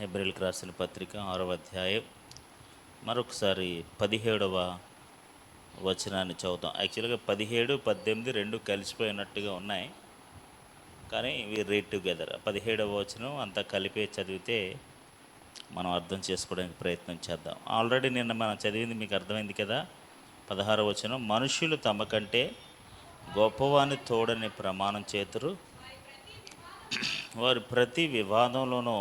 హెబ్రీయులకు రాసిన పత్రిక 6వ అధ్యాయం మరొకసారి 17వ వచనాన్ని చదువుతాం. యాక్చువల్గా 17, 18 రెండు కలిసిపోయినట్టుగా ఉన్నాయి, కానీ ఇవి రీడ్ టుగెదర్. 17వ వచనం అంతా కలిపి చదివితే మనం అర్థం చేసుకోవడానికి ప్రయత్నం చేద్దాం. ఆల్రెడీ నిన్న మనం చదివింది మీకు అర్థమైంది కదా. 16వ వచనం, మనుషులు తమ కంటే గొప్పవాని తోడని ప్రమాణం చేతురు, వారు ప్రతి వివాదంలోనూ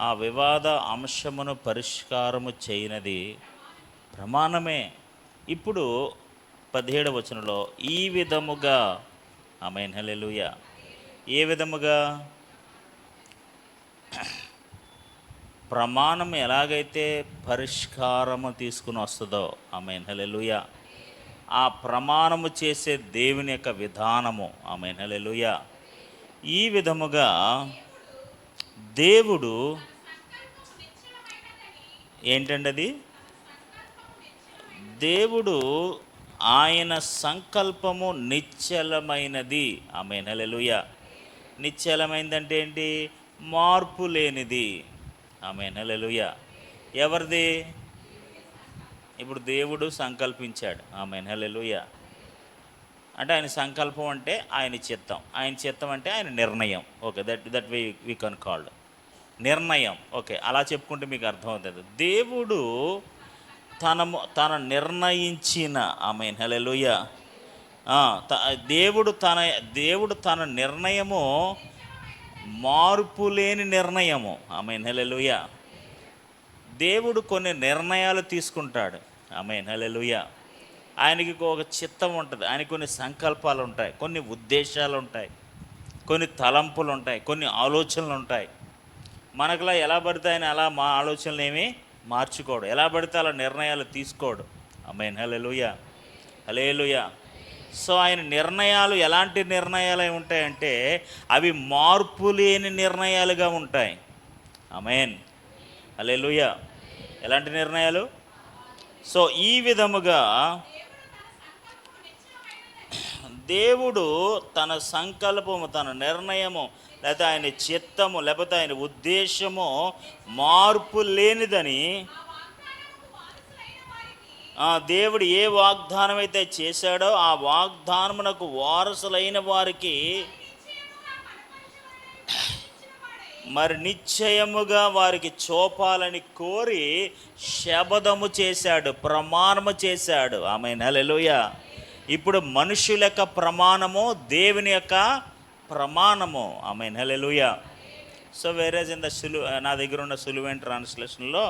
ఆ వివాద అంశమును పరిష్కారము చేయనది ప్రమాణమే. ఇప్పుడు 17వ వచనంలో ఈ విధముగా, ఆమేన్ హల్లెలూయా, ఏ విధముగా ప్రమాణం ఎలాగైతే పరిష్కారము తీసుకుని వస్తుందో, ఆమేన్ హల్లెలూయా, ఆ ప్రమాణము చేసే దేవుని యొక్క విధానము, ఆమేన్ హల్లెలూయా, ఈ విధముగా దేవుడు ఏంటండి అది, దేవుడు ఆయన సంకల్పము నిశ్చలమైనది, ఆమేన్ హల్లెలూయా. నిశ్చలమైనదంటే ఏంటి? మార్పు లేనిది, ఆమేన్ హల్లెలూయా. ఎవరిది? ఇప్పుడు దేవుడు సంకల్పించాడు, ఆమేన్ హల్లెలూయా. అంటే ఆయన సంకల్పం అంటే ఆయన చిత్తం, ఆయన చిత్తం అంటే ఆయన నిర్ణయం. Okay, that we can called నిర్ణయం. ఓకే, అలా చెప్పుకుంటే మీకు అర్థమవుతుంది. దేవుడు తన నిర్ణయించిన, ఆమేన్ హల్లెలూయా, దేవుడు తన నిర్ణయము మార్పు లేని నిర్ణయము, ఆమేన్ హల్లెలూయా. దేవుడు కొన్ని నిర్ణయాలు తీసుకుంటాడు, ఆమేన్ హల్లెలూయా. ఆయనకి ఒక చిత్తం ఉంటుంది, ఆయనకి కొన్ని సంకల్పాలు ఉంటాయి, కొన్ని ఉద్దేశాలు ఉంటాయి, కొన్ని తలంపులు ఉంటాయి, కొన్ని ఆలోచనలు ఉంటాయి. మనకులా ఎలా పడితే ఆయన అలా మా ఆలోచనలు ఏమీ మార్చుకోడు, ఎలా పడితే అలా నిర్ణయాలు తీసుకోడు, ఆమేన్ హల్లెలూయా, హల్లెలూయా. సో ఆయన నిర్ణయాలు ఎలాంటి నిర్ణయాలు ఉంటాయంటే అవి మార్పు లేని నిర్ణయాలుగా ఉంటాయి, ఆమేన్ హల్లెలూయా. ఎలాంటి నిర్ణయాలు? సో ఈ విధముగా దేవుడు తన సంకల్పము, తన నిర్ణయము, లేకపోతే ఆయన చిత్తము, లేకపోతే ఆయన ఉద్దేశము మార్పు లేనిదని, దేవుడు ఏ వాగ్దానం అయితే చేశాడో ఆ వాగ్దానమునకు వారసులైన వారికి మరి నిశ్చయముగా వారికి చూపాలని కోరి శపథము చేశాడు, ప్రమాణము చేశాడు, ఆమేన్ హల్లెలూయా. ఇప్పుడు మనుషుల యొక్క ప్రమాణము, దేవుని యొక్క ప్రమాణము, ఆమేన్ హల్లెలూయా. సో వేరేజ్ ఇన్ ద నా దగ్గర ఉన్న సులువైన ట్రాన్స్లేషన్లో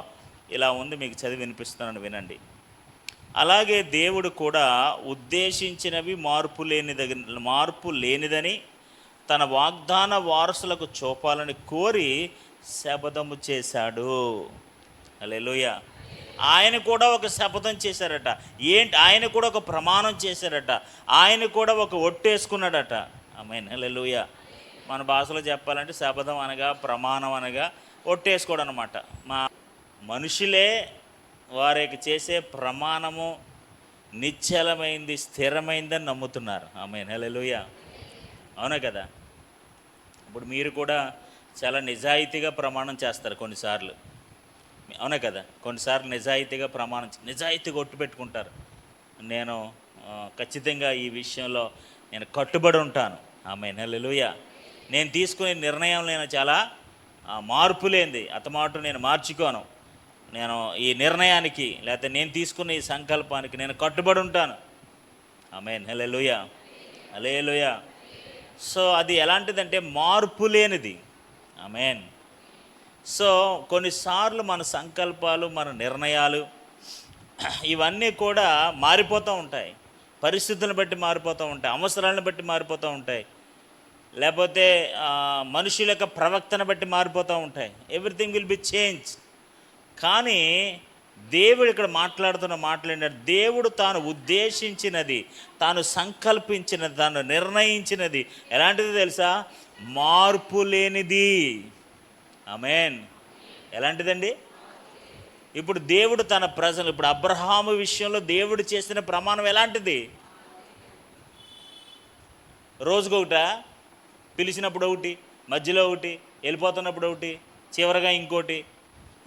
ఇలా ఉంది, మీకు చదివి వినిపిస్తున్నాను, వినండి. అలాగే దేవుడు కూడా ఉద్దేశించినవి మార్పు లేనిదని తన వాగ్దాన వారసులకు చూపాలని కోరి శపథము చేశాడు, హల్లెలూయా. ఆయన కూడా ఒక శపథం చేశారట. ఏంటి? ఆయన కూడా ఒక ప్రమాణం చేశారట, ఆయన కూడా ఒక ఒట్టేసుకున్నాడట, ఆమేన్ హల్లెలూయా. మన భాషలో చెప్పాలంటే శపథం అనగా, ప్రమాణం అనగా ఒట్టేసుకోవడం అనమాట. మనుషులే వారికి చేసే ప్రమాణము నిశ్చలమైంది, స్థిరమైందని నమ్ముతున్నారు, ఆమేన్ హల్లెలూయా. అవునా కదా? ఇప్పుడు మీరు కూడా చాలా నిజాయితీగా ప్రమాణం చేస్తారు కొన్నిసార్లు, అవునా కదా? కొన్నిసార్లు నిజాయితీగా ఒట్టు పెట్టుకుంటారు. నేను ఖచ్చితంగా ఈ విషయంలో నేను కట్టుబడి ఉంటాను, ఆమేన్ హల్లెలూయా. నేను తీసుకునే నిర్ణయం నేను చాలా మార్పు లేనిది, అతమాటు నేను మార్చుకోను. నేను ఈ నిర్ణయానికి, లేకపోతే నేను తీసుకున్న ఈ సంకల్పానికి నేను కట్టుబడి ఉంటాను, ఆమేన్ హల్లెలూయా, హల్లెలూయా. సో అది ఎలాంటిదంటే మార్పు లేనిది, ఆమేన్. సో కొన్నిసార్లు మన సంకల్పాలు, మన నిర్ణయాలు ఇవన్నీ కూడా మారిపోతూ ఉంటాయి, పరిస్థితులను బట్టి మారిపోతూ ఉంటాయి, అవసరాలను బట్టి మారిపోతూ ఉంటాయి, లేకపోతే మనుషుల యొక్క ప్రవక్తను బట్టి మారిపోతూ ఉంటాయి. Everything will be change. కానీ దేవుడు ఇక్కడ మాట్లాడినాడు, దేవుడు తాను ఉద్దేశించినది, తాను సంకల్పించినది, తాను నిర్ణయించినది ఎలాంటిది తెలుసా? మార్పు లేనిది, ఆమేన్. ఎలాంటిదండి? ఇప్పుడు దేవుడు తన ప్రజలు, ఇప్పుడు అబ్రహాము విషయంలో దేవుడు చేసిన ప్రమాణం ఎలాంటిది? రోజుకొకట, పిలిచినప్పుడు ఒకటి, మధ్యలో ఒకటి, వెళ్ళిపోతున్నప్పుడు ఒకటి, చివరగా ఇంకోటి.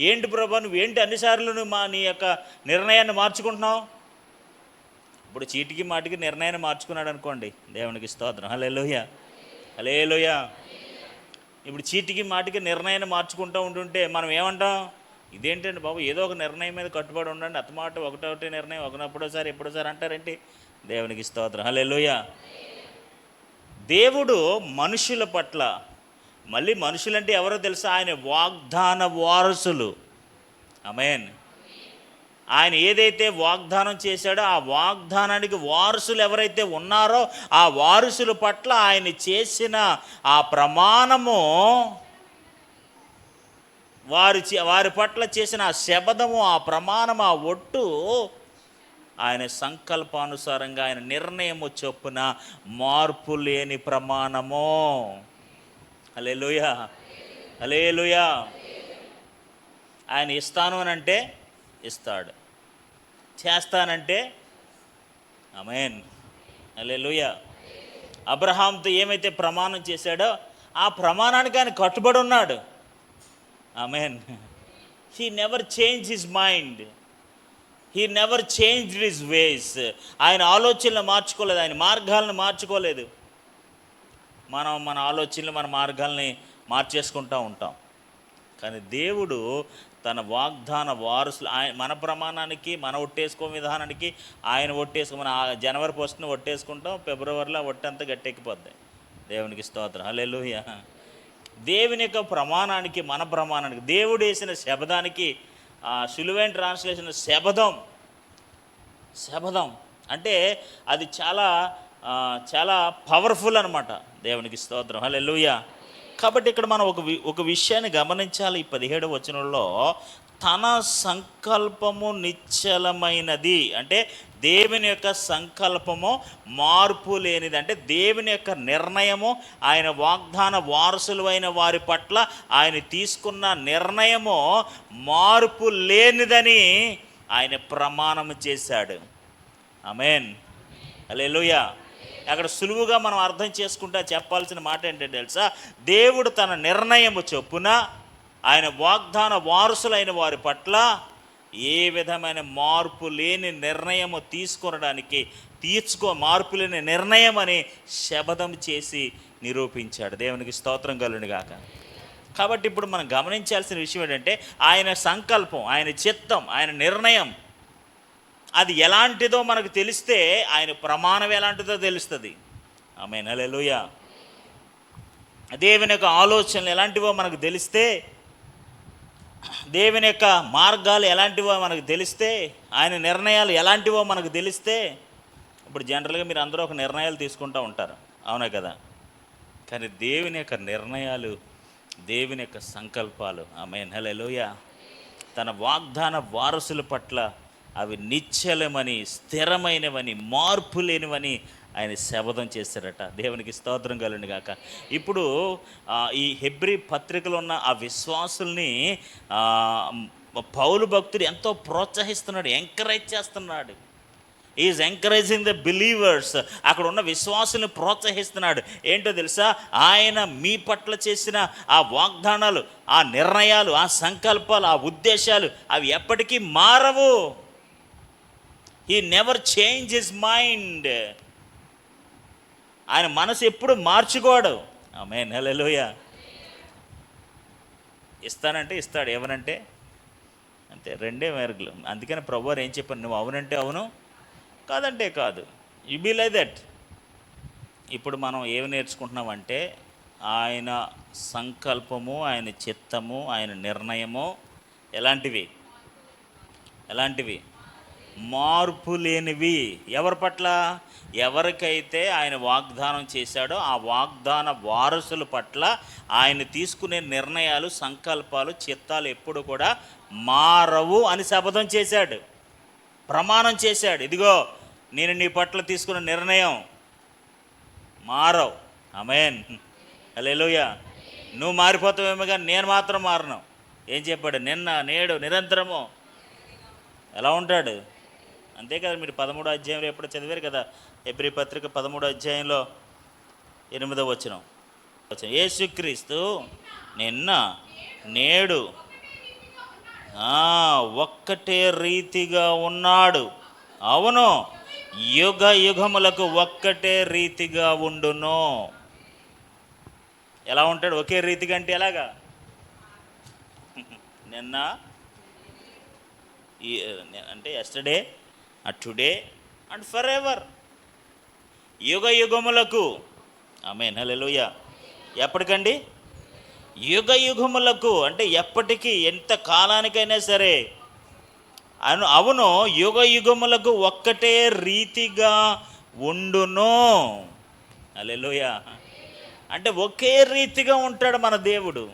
ఏంటి ప్రభా నువ్వేంటి అన్నిసార్లు నువ్వు నీ యొక్క నిర్ణయాన్ని మార్చుకుంటున్నావు? ఇప్పుడు చీటికి మాటికి నిర్ణయాన్ని మార్చుకున్నాడు అనుకోండి, దేవునికి స్తోత్రం, హల్లెలూయా, హల్లెలూయా. ఇప్పుడు చీటికి మాటికి నిర్ణయాన్ని మార్చుకుంటూ ఉంటుంటే మనం ఏమంటాం? ఇదేంటండి బాబు, ఏదో ఒక నిర్ణయం మీద కట్టుబడి ఉండండి, అతమాట ఒకటొకటి నిర్ణయం ఒకనప్పుడోసారి ఎప్పుడోసారి అంటారేంటి? దేవునికి స్తోత్రం, హల్లెలూయా. దేవుడు మనుషుల పట్ల, మళ్ళీ మనుషులంటే ఎవరో తెలుసా? ఆయన వాగ్దాన వారసులు. ఆమేన్. ఆయన ఏదైతే వాగ్దానం చేశాడో ఆ వాగ్దానానికి వారసులు ఎవరైతే ఉన్నారో ఆ వారసుల పట్ల ఆయన చేసిన ఆ ప్రమాణము, వారి పట్ల చేసిన ఆ శపథము, ఆ ప్రమాణము, ఆ ఒట్టు ఆయన సంకల్పానుసారంగా ఆయన నిర్ణయము చొప్పున మార్పు లేని ప్రమాణము. హల్లెలూయా, హల్లెలూయా. ఆయన ఇస్తాను అని అంటే ఇస్తాడు, చేస్తానంటే ఆమేన్, హల్లెలూయా. అబ్రహాంతో ఏమైతే ప్రమాణం చేశాడో ఆ ప్రమాణానికి ఆయన కట్టుబడి ఉన్నాడు. Amen. He never change his mind, he never changed his ways. ఆయన ఆలోచనలు మార్చుకోలేదు, ఆయన మార్గాలను మార్చుకోలేదు. మనం మన ఆలోచనలు, మన మార్గాల్ని మార్చేసుకుంటూ ఉంటాం. కానీ దేవుడు తన వాగ్దాన వారసులు, ఆయన మన ప్రమాణానికి, మన ఒట్టేసుకో విధానానికి ఆయన ఒట్టేసుకో, మన జనవరి 1న ఒట్టేసుకుంటాం, ఫిబ్రవరిలో ఒట్టంతా గట్టెక్కిపోద్ది. దేవునికి స్తోత్రం, హల్లెలూయా. దేవుని యొక్క ప్రమాణానికి, మన ప్రమాణానికి, దేవుడు వేసిన శపథానికి, సులువైన ట్రాన్స్లేషన్ శపథం. శపథం అంటే అది చాలా చాలా పవర్ఫుల్ అనమాట. దేవునికి స్తోత్రం, హల్లెలూయా. కాబట్టి ఇక్కడ మనం ఒక విషయాన్ని గమనించాలి. ఈ 17వ వచనంలో తన సంకల్పము నిశ్చలమైనది అంటే దేవుని యొక్క సంకల్పము మార్పు లేనిది. అంటే దేవుని యొక్క నిర్ణయము, ఆయన వాగ్దాన వారసులు అయిన వారి పట్ల ఆయన తీసుకున్న నిర్ణయము మార్పు లేనిదని ఆయన ప్రమాణం చేశాడు. ఆమేన్, హల్లెలూయా. అక్కడ సులువుగా మనం అర్థం చేసుకుంటా చెప్పాల్సిన మాట ఏంటంటే తెలుసా? దేవుడు తన నిర్ణయము చొప్పున ఆయన వాగ్దాన వారసులైన వారి పట్ల ఏ విధమైన మార్పు లేని నిర్ణయము తీసుకొనడానికి మార్పు లేని నిర్ణయం అని శపథం చేసి నిరూపించాడు. దేవునికి స్తోత్రం కలుగును గాక. కాబట్టి ఇప్పుడు మనం గమనించాల్సిన విషయం ఏంటంటే ఆయన సంకల్పం, ఆయన చిత్తం, ఆయన నిర్ణయం అది ఎలాంటిదో మనకు తెలిస్తే ఆయన ప్రమాణం ఎలాంటిదో తెలుస్తుంది. ఆమేన్, హల్లెలూయా. దేవుని యొక్క ఆలోచనలు ఎలాంటివో మనకు తెలిస్తే, దేవుని యొక్క మార్గాలు ఎలాంటివో మనకు తెలిస్తే, ఆయన నిర్ణయాలు ఎలాంటివో మనకు తెలిస్తే, ఇప్పుడు జనరల్గా మీరు అందరూ ఒక నిర్ణయాలు తీసుకుంటూ ఉంటారు, అవునా కదా? కానీ దేవుని యొక్క నిర్ణయాలు, దేవుని యొక్క సంకల్పాలు, ఆమేన్, హల్లెలూయా, తన వాగ్దాన వారసుల పట్ల అవి నిశ్చలమని, స్థిరమైనవని, మార్పు లేనివని ఆయన శపథం చేశారట. దేవునికి స్తోత్రం కలుగును గాక. ఇప్పుడు ఈ హెబ్రీ పత్రికలో ఉన్న ఆ విశ్వాసుల్ని పౌలు భక్తుడు ఎంతో ప్రోత్సహిస్తున్నాడు, ఎంకరేజ్ చేస్తున్నాడు. Is encouraging the believers. అక్కడ ఉన్న విశ్వాసుల్ని ప్రోత్సహిస్తున్నాడు. ఏంటో తెలుసా? ఆయన మీ పట్ల చేసిన ఆ వాగ్దానాలు, ఆ నిర్ణయాలు, ఆ సంకల్పాలు, ఆ ఉద్దేశాలు అవి ఎప్పటికీ మారవు. He never change his mind. ఆయన మనసు ఎప్పుడు మార్చుకోడు. ఆమేన్, హల్లెలూయా. ఇస్తానంటే ఇస్తాడు, ఎవరంటే అంతే, రెండే మార్గులు. అందుకని ప్రభువారు ఏం చెప్పారు? నువ్వు అవునంటే అవును, కాదంటే కాదు. You be like that. ఇప్పుడు మనం ఏమి నేర్చుకుంటున్నామంటే ఆయన సంకల్పము, ఆయన చిత్తము, ఆయన నిర్ణయము ఎలాంటివి? మార్పు లేనివి. ఎవరి పట్ల? ఎవరికైతే ఆయన వాగ్దానం చేశాడో ఆ వాగ్దాన వారసుల పట్ల ఆయన తీసుకునే నిర్ణయాలు, సంకల్పాలు, చిత్తాలు ఎప్పుడు కూడా మారవు అని శపథం చేశాడు, ప్రమాణం చేశాడు. ఇదిగో నేను నీ పట్ల తీసుకున్న నిర్ణయం మారవు. ఆమేన్, హల్లెలూయా. నువ్వు మారిపోతావేమో కానీ నేను మాత్రం మారను. ఏం చెప్పాడు? నిన్న, నేడు, నిరంతరము. ఎలా ఉంటాడు? అంతే కదా. మీరు 13వ అధ్యాయంలో ఎప్పుడు చదివారు కదా, హెబ్రీ పత్రిక 13వ అధ్యాయంలో 8వ వచనం. యేసుక్రీస్తు నిన్న నేడు ఒక్కటే రీతిగా ఉన్నాడు. అవును, యుగ యుగములకు ఒక్కటే రీతిగా ఉండును. ఎలా ఉంటాడు? ఒకే రీతిగా అంటే ఎలాగా? నిన్న అంటే yesterday, today and for ever, యుగ యుగములకు. ఆమేన్, హల్లెలూయా. ఎప్పటికండి? యుగ యుగములకు అంటే ఎప్పటికీ, ఎంత కాలానికైనా సరే. అవును, యుగ యుగములకు ఒక్కటే రీతిగా ఉండును. హల్లెలూయా. అంటే ఒకే రీతిగా ఉంటాడు మన దేవుడు.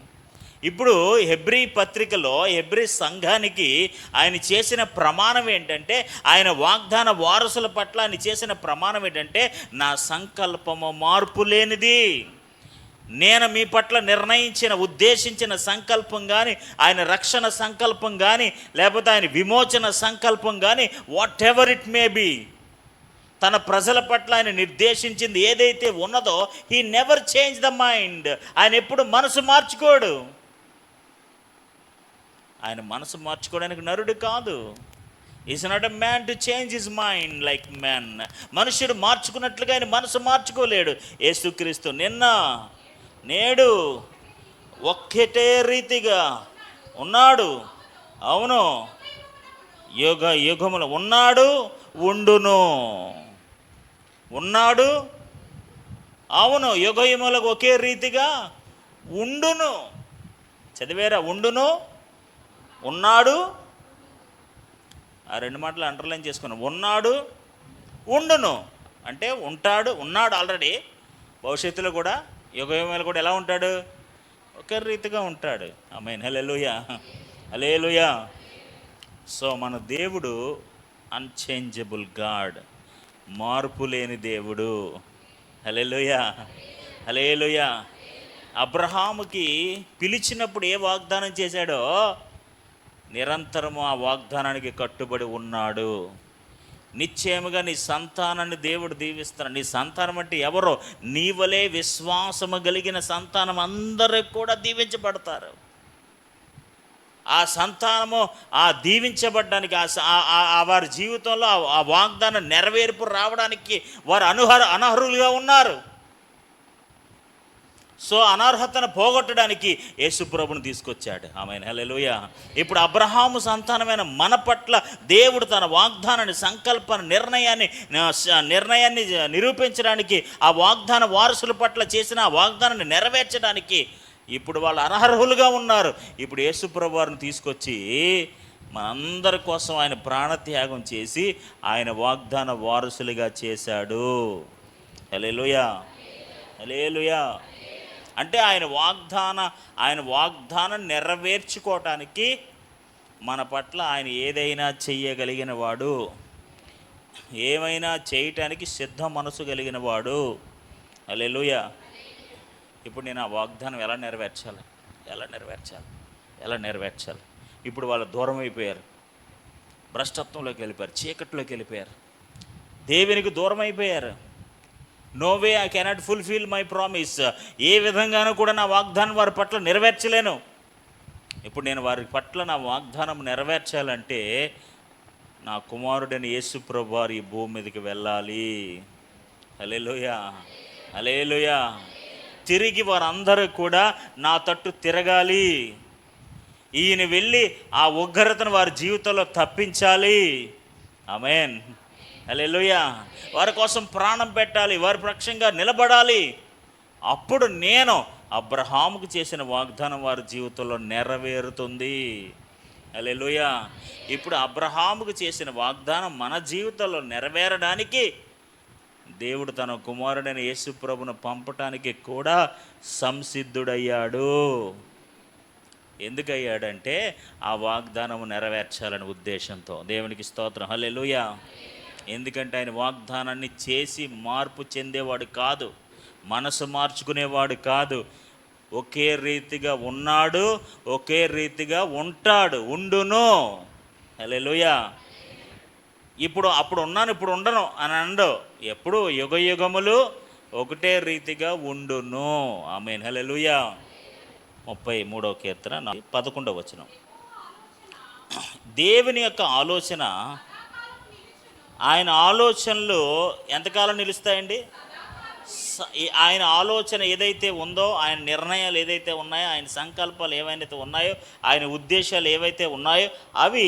ఇప్పుడు హెబ్రీ పత్రికలో హెబ్రీ సంఘానికి ఆయన చేసిన ప్రమాణం ఏంటంటే, ఆయన వాగ్దాన వారసుల పట్ల ఆయన చేసిన ప్రమాణం ఏంటంటే, నా సంకల్పము మార్పు లేనిది. నేను మీ పట్ల నిర్ణయించిన, ఉద్దేశించిన సంకల్పం కానీ, ఆయన రక్షణ సంకల్పం కానీ, లేకపోతే ఆయన విమోచన సంకల్పం కానీ, whatever it may be, తన ప్రజల పట్ల ఆయన నిర్దేశించింది ఏదైతే ఉన్నదో, he never change the mind. ఆయన ఎప్పుడు మనసు మార్చుకోడు. ఆయన మనసు మార్చుకోవడానికి నరుడు కాదు. Is not a man to change his mind like man. మనుషుడు మార్చుకున్నట్లుగా ఆయన మనసు మార్చుకోలేడు. యేసుక్రీస్తు నిన్న నేడు ఒక్కటే రీతిగా ఉన్నాడు. అవును, యుగ యుగములు ఉన్నాడు, ఉండును. ఉన్నాడు, అవును, యుగ యుగములకు ఒకే రీతిగా ఉండును. చదివేరా? ఉండును, ఉన్నాడు. ఆ రెండు మాటలు అండర్లైన్ చేసుకున్నాం. ఉన్నాడు, ఉండును అంటే ఉంటాడు, ఉన్నాడు ఆల్రెడీ. భవిష్యత్తులో కూడా యుగయుగాలు కూడా ఎలా ఉంటాడు? ఒకే రీతిగా ఉంటాడు. ఆమేన్, హల్లెలూయా, హల్లెలూయా. సో మన దేవుడు అన్చేంజబుల్ గాడ్, మార్పు లేని దేవుడు. హల్లెలూయా, హల్లెలూయా. అబ్రహాముకి పిలిచినప్పుడు ఏ వాగ్దానం చేశాడో నిరంతరము ఆ వాగ్దానానికి కట్టుబడి ఉన్నాడు. నిశ్చయముగా నీ సంతానాన్ని దేవుడు దీవిస్తాడు. నీ సంతానం అంటే ఎవరో? నీవలే విశ్వాసము కలిగిన సంతానం అందరికి కూడా దీవించబడతారు. ఆ సంతానము ఆ దీవించబడ్డానికి, వారి జీవితంలో ఆ వాగ్దానం నెరవేర్పు రావడానికి వారు అనర్హులుగా ఉన్నారు. సో అనర్హతను పోగొట్టడానికి యేసుప్రభుని తీసుకొచ్చాడు. ఆమేన్, హల్లెలూయా. ఇప్పుడు అబ్రహాము సంతానమైన మన పట్ల దేవుడు తన వాగ్దానాన్ని, సంకల్పాన్ని, నిర్ణయాన్ని నిరూపించడానికి, ఆ వాగ్దాన వారసుల పట్ల చేసిన ఆ వాగ్దానాన్ని నెరవేర్చడానికి ఇప్పుడు వాళ్ళు అనర్హులుగా ఉన్నారు. ఇప్పుడు యేసుప్రభు వారిని తీసుకొచ్చి మనందరి కోసం ఆయన ప్రాణత్యాగం చేసి ఆయన వాగ్దాన వారసులుగా చేశాడు. హల్లెలూయా, హల్లెలూయా. అంటే ఆయన వాగ్దానం నెరవేర్చుకోవటానికి మన పట్ల ఆయన ఏదైనా చెయ్యగలిగిన వాడు, ఏమైనా చేయటానికి సిద్ధ మనసు కలిగిన వాడు. హల్లెలూయా. ఇప్పుడు నేను ఆ వాగ్దానం ఎలా నెరవేర్చాలి? ఇప్పుడు వాళ్ళు దూరం అయిపోయారు, భ్రష్టత్వంలోకి వెళ్ళిపోయారు, చీకట్లోకి వెళ్ళిపోయారు, దేవునికి దూరం అయిపోయారు. No way I cannot fulfil my promise. ఏ విధంగానూ కూడా నా వాగ్దానం వారి పట్ల నెరవేర్చలేను. ఇప్పుడు నేను వారి పట్ల నా వాగ్దానం నెరవేర్చాలంటే నా కుమారుడైన యేసు ప్రభు వారు ఈ భూమి మీదకి వెళ్ళాలి. హల్లెలూయా, హల్లెలూయా. తిరిగి వారందరూ కూడా నా తట్టు తిరగాలి. ఈయన వెళ్ళి ఆ ఉగ్రతను వారి జీవితంలో తప్పించాలి. ఆమేన్, హల్లెలూయా. వారి కోసం ప్రాణం పెట్టాలి, వారి పక్షంగా నిలబడాలి. అప్పుడు నేను అబ్రహాముకు చేసిన వాగ్దానం వారి జీవితంలో నెరవేరుతుంది. హల్లెలూయా. ఇప్పుడు అబ్రహాముకు చేసిన వాగ్దానం మన జీవితంలో నెరవేరడానికి దేవుడు తన కుమారుడైన యేసు ప్రభువును పంపటానికి కూడా సంసిద్ధుడయ్యాడు. ఎందుకయ్యాడంటే ఆ వాగ్దానము నెరవేర్చాలనే ఉద్దేశంతో. దేవునికి స్తోత్రం, హల్లెలూయా. ఎందుకంటే ఆయన వాగ్దానాన్ని చేసి మార్పు చెందేవాడు కాదు, మనసు మార్చుకునేవాడు కాదు. ఒకే రీతిగా ఉన్నాడు, ఒకే రీతిగా ఉంటాడు, ఉండును. హల్లెలూయా. అప్పుడు ఉన్నాను, ఇప్పుడు ఉండను అని అండు. ఎప్పుడు యుగ యుగములు ఒకటే రీతిగా ఉండును. ఆమేన్, హల్లెలూయా. 33వ కీర్తన 11వ వచనం. దేవుని యొక్క ఆలోచన, ఆయన ఆలోచనలు ఎంతకాలం నిలుస్తాయండి? ఆయన ఆలోచన ఏదైతే ఉందో, ఆయన నిర్ణయాలు ఏదైతే ఉన్నాయో, ఆయన సంకల్పాలు ఏవైతే ఉన్నాయో, ఆయన ఉద్దేశాలు ఏవైతే ఉన్నాయో అవి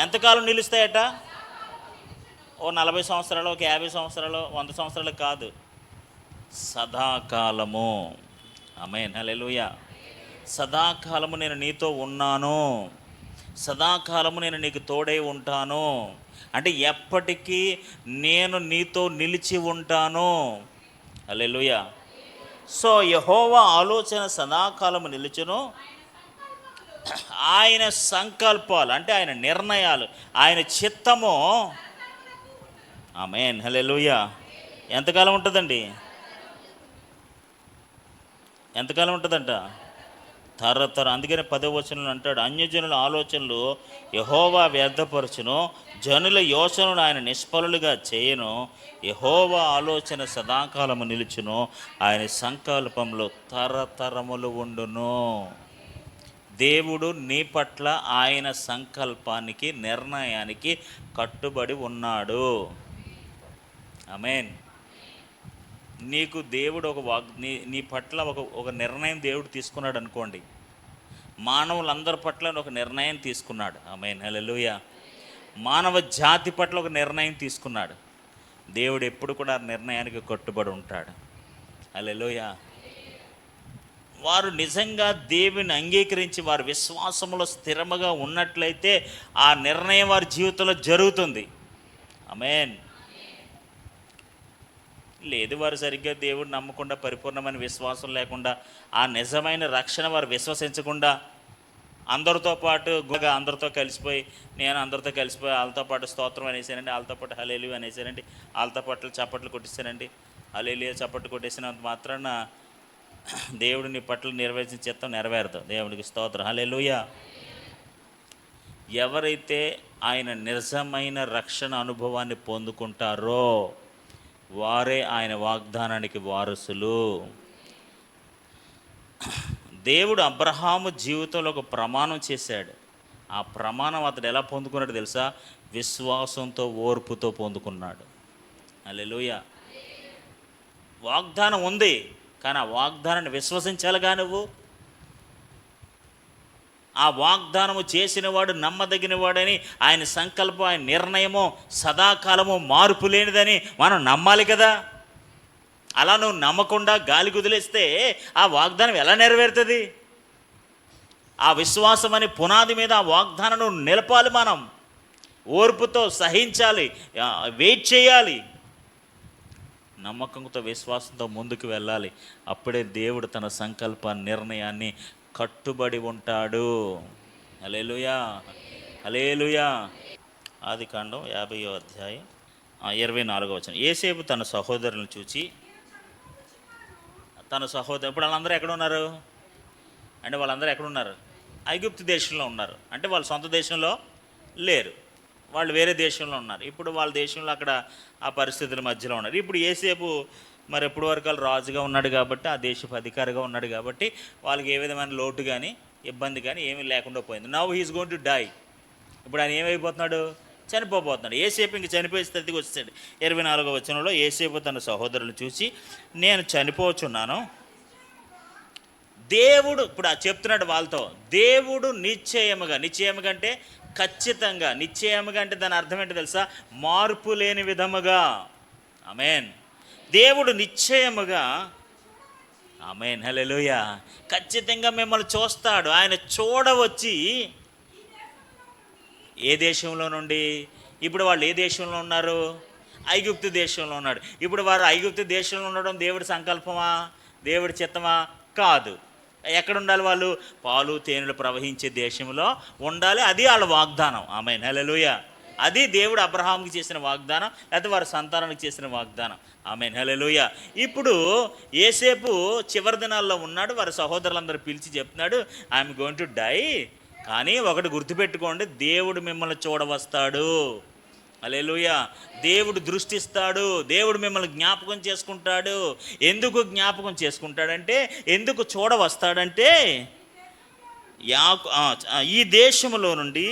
ఎంతకాలం నిలుస్తాయట? ఓ 40 సంవత్సరాలు, ఒక 50 సంవత్సరాలు, 100 సంవత్సరాలు కాదు, సదాకాలము. ఆమేన్, హల్లెలూయా. సదాకాలము నేను నీతో ఉన్నాను, సదాకాలము నేను నీకు తోడై ఉంటాను అంటే ఎప్పటికీ నేను నీతో నిలిచి ఉంటాను. హల్లెలూయా. సో యెహోవా ఆలోచన సదాకాలము నిలుచును, ఆయన సంకల్పాలు అంటే ఆయన నిర్ణయాలు, ఆయన చిత్తము, ఆమేన్, హల్లెలూయా, ఎంతకాలం ఉంటుందండి? ఎంతకాలం ఉంటుందంట? తరతర. అందుకని 10వ వచనంలో అంటాడు, అన్యజనుల ఆలోచనలు యెహోవా వ్యర్థపరచును, జనుల యోచనలు ఆయన నిష్ఫలులుగా చేయను. యెహోవా ఆలోచన సదాకాలము నిలుచును, ఆయన సంకల్పంలో తరతరములు ఉండును. దేవుడు నీ పట్ల ఆయన సంకల్పానికి, నిర్ణయానికి కట్టుబడి ఉన్నాడు. ఆమేన్. నీకు దేవుడు నీ పట్ల ఒక నిర్ణయం దేవుడు తీసుకున్నాడు అనుకోండి. మానవులందరి పట్ల ఒక నిర్ణయం తీసుకున్నాడు. ఆమేన్, హల్లెలూయా. మానవ జాతి పట్ల ఒక నిర్ణయం తీసుకున్నాడు. దేవుడు ఎప్పుడు కూడా ఆ నిర్ణయానికి కట్టుబడి ఉంటాడు. హల్లెలూయా. వారు నిజంగా దేవుని అంగీకరించి వారి విశ్వాసంలో స్థిరముగా ఉన్నట్లయితే ఆ నిర్ణయం వారి జీవితంలో జరుగుతుంది. ఆమేన్. లేదు, వారు సరిగ్గా దేవుడు నమ్మకుండా, పరిపూర్ణమైన విశ్వాసం లేకుండా, ఆ నిజమైన రక్షణ వారు విశ్వసించకుండా, అందరితో పాటు అందరితో కలిసిపోయి, నేను అందరితో కలిసిపోయి వాళ్ళతో పాటు స్తోత్రం అనేసానండి, వాళ్ళతో పాటు హల్లెలూయా అనేసానండి, వాళ్ళతో పాటు చప్పట్లు కొట్టేసానండి, హల్లెలూయా చప్పట్లు కొట్టేసినంత మాత్రాన దేవుడు నీ పట్ల నెరవేర్చిన చిత్తం నెరవేరదు. దేవుడికి స్తోత్రం, హల్లెలూయా. ఎవరైతే ఆయన నిజమైన రక్షణ అనుభవాన్ని పొందుకుంటారో వారే ఆయన వాగ్దానానికి వారసులు. దేవుడు అబ్రహాము జీవితంలో ఒక ప్రమాణం చేశాడు. ఆ ప్రమాణం అతడు ఎలా పొందుకున్నాడు తెలుసా? విశ్వాసంతో, ఓర్పుతో పొందుకున్నాడు. హల్లెలూయా. వాగ్దానం ఉంది, కానీ ఆ వాగ్దానాన్ని విశ్వసించాలిగా నువ్వు. ఆ వాగ్దానము చేసిన వాడు నమ్మదగిన వాడని, ఆయన సంకల్పం, ఆయన నిర్ణయము సదాకాలము మార్పు లేనిదని మనం నమ్మాలి కదా. అలా నువ్వు నమ్మకుండా గాలి కుదిలేస్తే ఆ వాగ్దానం ఎలా నెరవేరుతుంది? ఆ విశ్వాసం అనే పునాది మీద ఆ వాగ్దానం నువ్వు నిలపాలి. మనం ఓర్పుతో సహించాలి, వెయిట్ చేయాలి, నమ్మకంతో విశ్వాసంతో ముందుకు వెళ్ళాలి. అప్పుడే దేవుడు తన సంకల్ప నిర్ణయాన్ని కట్టుబడి ఉంటాడు. హల్లెలూయా, హల్లెలూయా. ఆదికాండం 50వ అధ్యాయం 24వ వచనం. యోసేపు తన సహోదరులను చూచి, ఇప్పుడు వాళ్ళందరూ ఎక్కడ ఉన్నారు అంటే, వాళ్ళందరూ ఎక్కడ ఉన్నారు? ఐగుప్తు దేశంలో ఉన్నారు. అంటే వాళ్ళ సొంత దేశంలో లేరు, వాళ్ళు వేరే దేశంలో ఉన్నారు. ఇప్పుడు వాళ్ళ దేశంలో అక్కడ ఆ పరిస్థితుల మధ్యలో ఉన్నారు. ఇప్పుడు యోసేపు మరి ఎప్పుడు వరకు వాళ్ళు రాజుగా ఉన్నాడు కాబట్టి, ఆ దేశపు అధికారిగా ఉన్నాడు కాబట్టి వాళ్ళకి ఏ విధమైన లోటు కానీ ఇబ్బంది కానీ ఏమీ లేకుండా పోయింది. Now he's going to die. ఇప్పుడు ఆయన ఏమైపోతున్నాడు? చనిపోతున్నాడు. యోసేపు ఇంక చనిపోయే స్థితికి వచ్చేసాడు. 24వ వచనంలో యోసేపు తన సహోదరులను చూసి, నేను చనిపోచున్నాను. దేవుడు ఇప్పుడు చెప్తున్నాడు వాళ్ళతో, దేవుడు నిశ్చయముగా అంటే ఖచ్చితంగా, నిశ్చయముగా అంటే దాని అర్థం ఏంటో తెలుసా? మార్పు లేని విధముగా. ఆమేన్. దేవుడు నిశ్చయముగా, ఆమేన్, హల్లెలూయా, ఖచ్చితంగా మిమ్మల్ని చూస్తాడు. ఆయన చూడవచ్చి ఏ దేశంలో నుండి? ఇప్పుడు వాళ్ళు ఏ దేశంలో ఉన్నారు? ఐగుప్తు దేశంలో ఉన్నాడు. ఇప్పుడు వారు ఐగుప్తు దేశంలో ఉండడం దేవుడి సంకల్పమా, దేవుడి చిత్తమా? కాదు. ఎక్కడ ఉండాలి వాళ్ళు? పాలు తేనెలు ప్రవహించే దేశంలో ఉండాలి. అది వాళ్ళ వాగ్దానం. ఆమేన్, హల్లెలూయా. అది దేవుడు అబ్రహాంకి చేసిన వాగ్దానం, లేకపోతే వారి సంతానానికి చేసిన వాగ్దానం. ఆమేన్, హల్లెలూయా. ఇప్పుడు యోసేపు చివరి దినాల్లో ఉన్నాడు. వారి సహోదరులందరూ పిలిచి చెప్తున్నాడు, ఐఎమ్ గోయింగ్ టు డై. కానీ ఒకటి గుర్తుపెట్టుకోండి, దేవుడు మిమ్మల్ని చూడవస్తాడు. హల్లెలూయా. దేవుడు దృష్టిస్తాడు, దేవుడు మిమ్మల్ని జ్ఞాపకం చేసుకుంటాడు. ఎందుకు జ్ఞాపకం చేసుకుంటాడంటే, ఎందుకు చూడవస్తాడంటే, ఈ దేశములో నుండి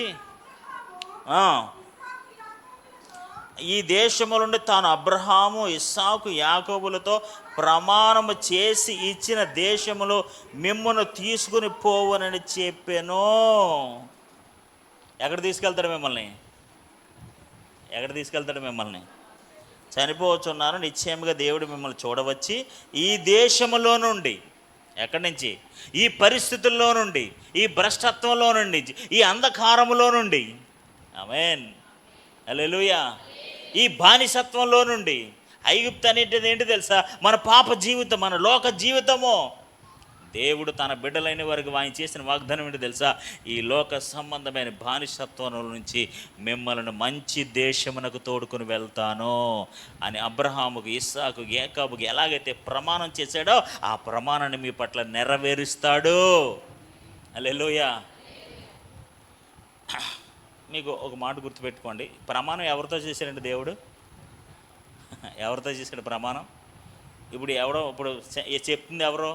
ఈ దేశము నుండి తాను అబ్రహాము, ఇస్సాకు, యాకోబులతో ప్రమాణము చేసి ఇచ్చిన దేశములో మిమ్మును తీసుకుని పోవనని చెప్పాను. ఎక్కడ తీసుకెళ్తాడు మిమ్మల్ని? ఎక్కడ తీసుకెళ్తాడు మిమ్మల్ని? చనిపోవచ్చున్నారు, నిశ్చయముగా దేవుడు మిమ్మల్ని చూడవచ్చి ఈ దేశములో నుండి, ఎక్కడి నుంచి? ఈ పరిస్థితుల్లో నుండి, ఈ భ్రష్టత్వంలో నుండి, ఈ అంధకారములో నుండి, ఆమేన్ హల్లెలూయా, ఈ బానిసత్వంలో నుండి. ఐగుప్తు అనేటిది ఏంటి తెలుసా? మన పాప జీవితం, మన లోక జీవితము. దేవుడు తన బిడ్డలైన వారికి ఆయన చేసిన వాగ్దానం ఏంటి తెలుసా? ఈ లోక సంబంధమైన బానిసత్వం నుంచి మిమ్మల్ని మంచి దేశమునకు తోడుకొని వెళ్తాను అని అబ్రహాముకు, ఇస్సాకు, యాకోబుకు ఎలాగైతే ప్రమాణం చేశాడో ఆ ప్రమాణాన్ని మీ పట్ల నెరవేరుస్తాడు. హల్లెలూయా. మీకు ఒక మాట గుర్తుపెట్టుకోండి, ప్రమాణం ఎవరితో చేశాడండి దేవుడు? ఎవరితో చేశాడు ప్రమాణం? ఇప్పుడు చెప్తుంది ఎవరో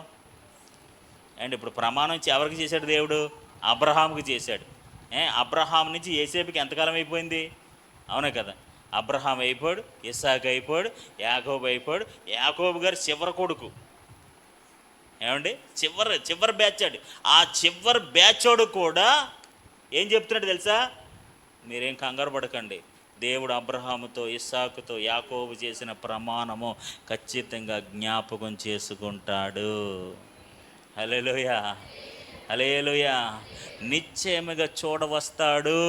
అండ్ ఇప్పుడు ప్రమాణం ఎవరికి చేశాడు దేవుడు? అబ్రహాముకి చేశాడు. అబ్రహాం నుంచి యేసేపుకి ఎంతకాలం అయిపోయింది? అవునే కదా. అబ్రహాం అయిపోయాడు, ఇస్సాకు అయిపోయాడు, యాకోబు అయిపోయాడు. యాకోబు గారు చివరి కొడుకు. ఏమండి, చివరి బ్యాచాడు. ఆ చివరి బ్యాచోడు కూడా ఏం చెప్తున్నాడు తెలుసా? మీరేం కంగారు పడకండి, దేవుడు అబ్రహాముతో, ఇస్సాకుతో, యాకోబు చేసిన ప్రమాణము ఖచ్చితంగా జ్ఞాపకం చేసుకుంటాడు. హల్లెలూయా, హల్లెలూయా. నిశ్చయముగా చూడవస్తాడు.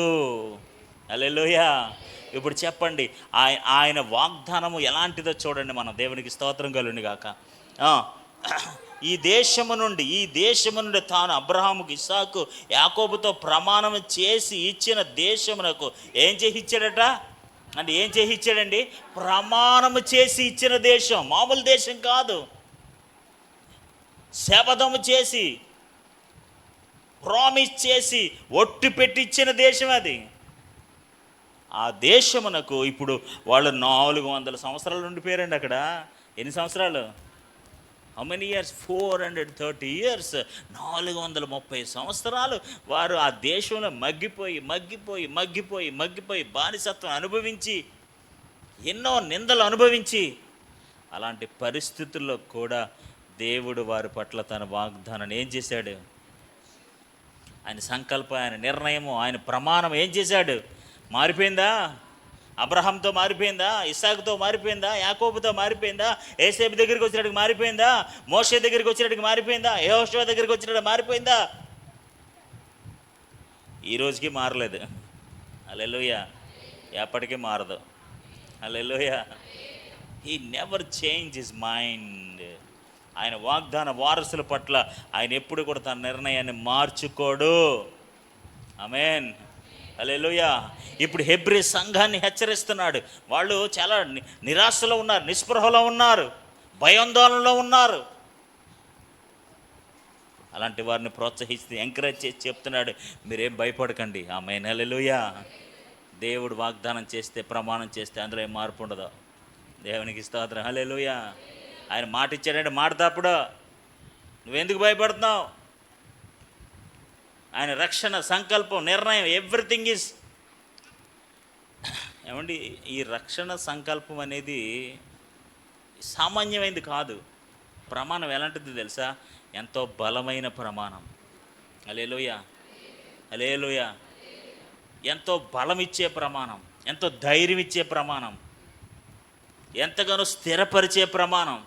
హల్లెలూయా. ఇప్పుడు చెప్పండి, ఆయన వాగ్దానము ఎలాంటిదో చూడండి. మనం దేవునికి స్తోత్రం కలుగును గాక. ఈ దేశము నుండి తాను అబ్రహాముకు, ఇస్సాకు, యాకోబుతో ప్రమాణం చేసి ఇచ్చిన దేశమునకు ఏం చేసి ఇచ్చాడట? అంటే ఏం చేసి ఇచ్చాడండి? ప్రమాణము చేసి ఇచ్చిన దేశం. మామూలు దేశం కాదు, శపథము చేసి, ప్రామిస్ చేసి, ఒట్టు పెట్టి ఇచ్చిన దేశం అది. ఆ దేశమునకు ఇప్పుడు వాళ్ళు 400 సంవత్సరాలు ఉండిపోయారండి అక్కడ. ఎన్ని సంవత్సరాలు? How many years? 430 years. 430 సంవత్సరాలు వారు ఆ దేశంలో మగ్గిపోయి బానిసత్వం అనుభవించి, ఎన్నో నిందలు అనుభవించి, అలాంటి పరిస్థితుల్లో కూడా దేవుడు వారి పట్ల తన వాగ్దానాన్ని ఏం చేశాడు? ఆయన సంకల్పం, ఆయన నిర్ణయము, ఆయన ప్రమాణం ఏం చేశాడు? మారిపోయిందా? అబ్రహాంతో మారిపోయిందా? ఇస్సాకుతో మారిపోయిందా? యాకోబుతో మారిపోయిందా? యేసేపు దగ్గరికి వచ్చినట్టుగా మారిపోయిందా? మోషే దగ్గరికి వచ్చినట్టుగా మారిపోయిందా? యెహోషువ దగ్గరికి వచ్చినట్టు మారిపోయిందా? ఈ రోజుకి మారలేదు. హల్లెలూయా. ఎప్పటికీ మారదు. Hallelujah. He never change his mind. ఆయన వాగ్దాన వారసుల పట్ల ఆయన ఎప్పుడు కూడా తన నిర్ణయాన్ని మార్చుకోడు. ఆమేన్, హల్లెలూయా. ఇప్పుడు హెబ్రీ సంఘాన్ని హెచ్చరిస్తున్నాడు. వాళ్ళు చాలా నిరాశలో ఉన్నారు, నిస్పృహలో ఉన్నారు, భయాందోళనలో ఉన్నారు. అలాంటి వారిని ప్రోత్సహిస్తే, ఎంకరేజ్ చేసి చెప్తున్నాడు, మీరేం భయపడకండి. ఆమేన్, హల్లెలూయా. దేవుడు వాగ్దానం చేస్తే, ప్రమాణం చేస్తే అందులో ఏం మార్పు ఉండదు. దేవునికి స్తోత్రం, హల్లెలూయా. ఆయన మాట ఇచ్చాడంటే మాట తప్పుడు. నువ్వెందుకు భయపడుతున్నావు? ఆయన రక్షణ సంకల్పం, నిర్ణయం, ఎవ్రీథింగ్ ఈజ్. ఏమండి, ఈ రక్షణ సంకల్పం అనేది సామాన్యమైనది కాదు. ప్రమాణం ఎలాంటిది తెలుసా? ఎంతో బలమైన ప్రమాణం. హల్లెలూయా, హల్లెలూయా. ఎంతో బలం ఇచ్చే ప్రమాణం, ఎంతో ధైర్యం ఇచ్చే ప్రమాణం, ఎంతగానో స్థిరపరిచే ప్రమాణం.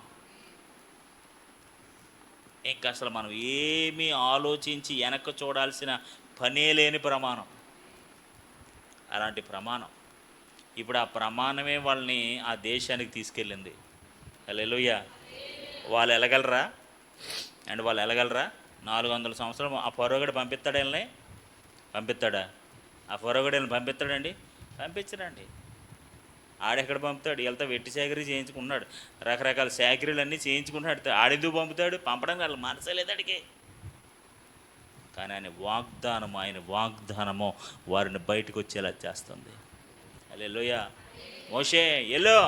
ఇంకా అసలు మనం ఏమీ ఆలోచించి వెనక్కి చూడాల్సిన పనే లేని ప్రమాణం. అలాంటి ప్రమాణం. ఇప్పుడు ఆ ప్రమాణమే వాళ్ళని ఆ దేశానికి తీసుకెళ్ళింది. హల్లెలూయా. వాళ్ళు వెళ్ళగలరా? 400 సంవత్సరాలు ఆ ఫరోగడు పంపిస్తాడు వీళ్ళని? పంపిస్తాడా? ఆ ఫరోగడు వీళ్ళని పంపిస్తాడండి? పంపించడండి. ఆడెక్కడ పంపుతాడు? వీళ్ళతో వెట్టి సేకరీ చేయించుకున్నాడు, రకరకాల సేకరీలన్నీ చేయించుకున్నాడు. ఆడెందుకు పంపుతాడు? పంపడానికి వాళ్ళు మనసే లేదడికి. కానీ ఆయన వాగ్దానము వారిని బయటకు వచ్చేలా చేస్తుంది. హల్లెలూయా. మోషే ఎల్లో,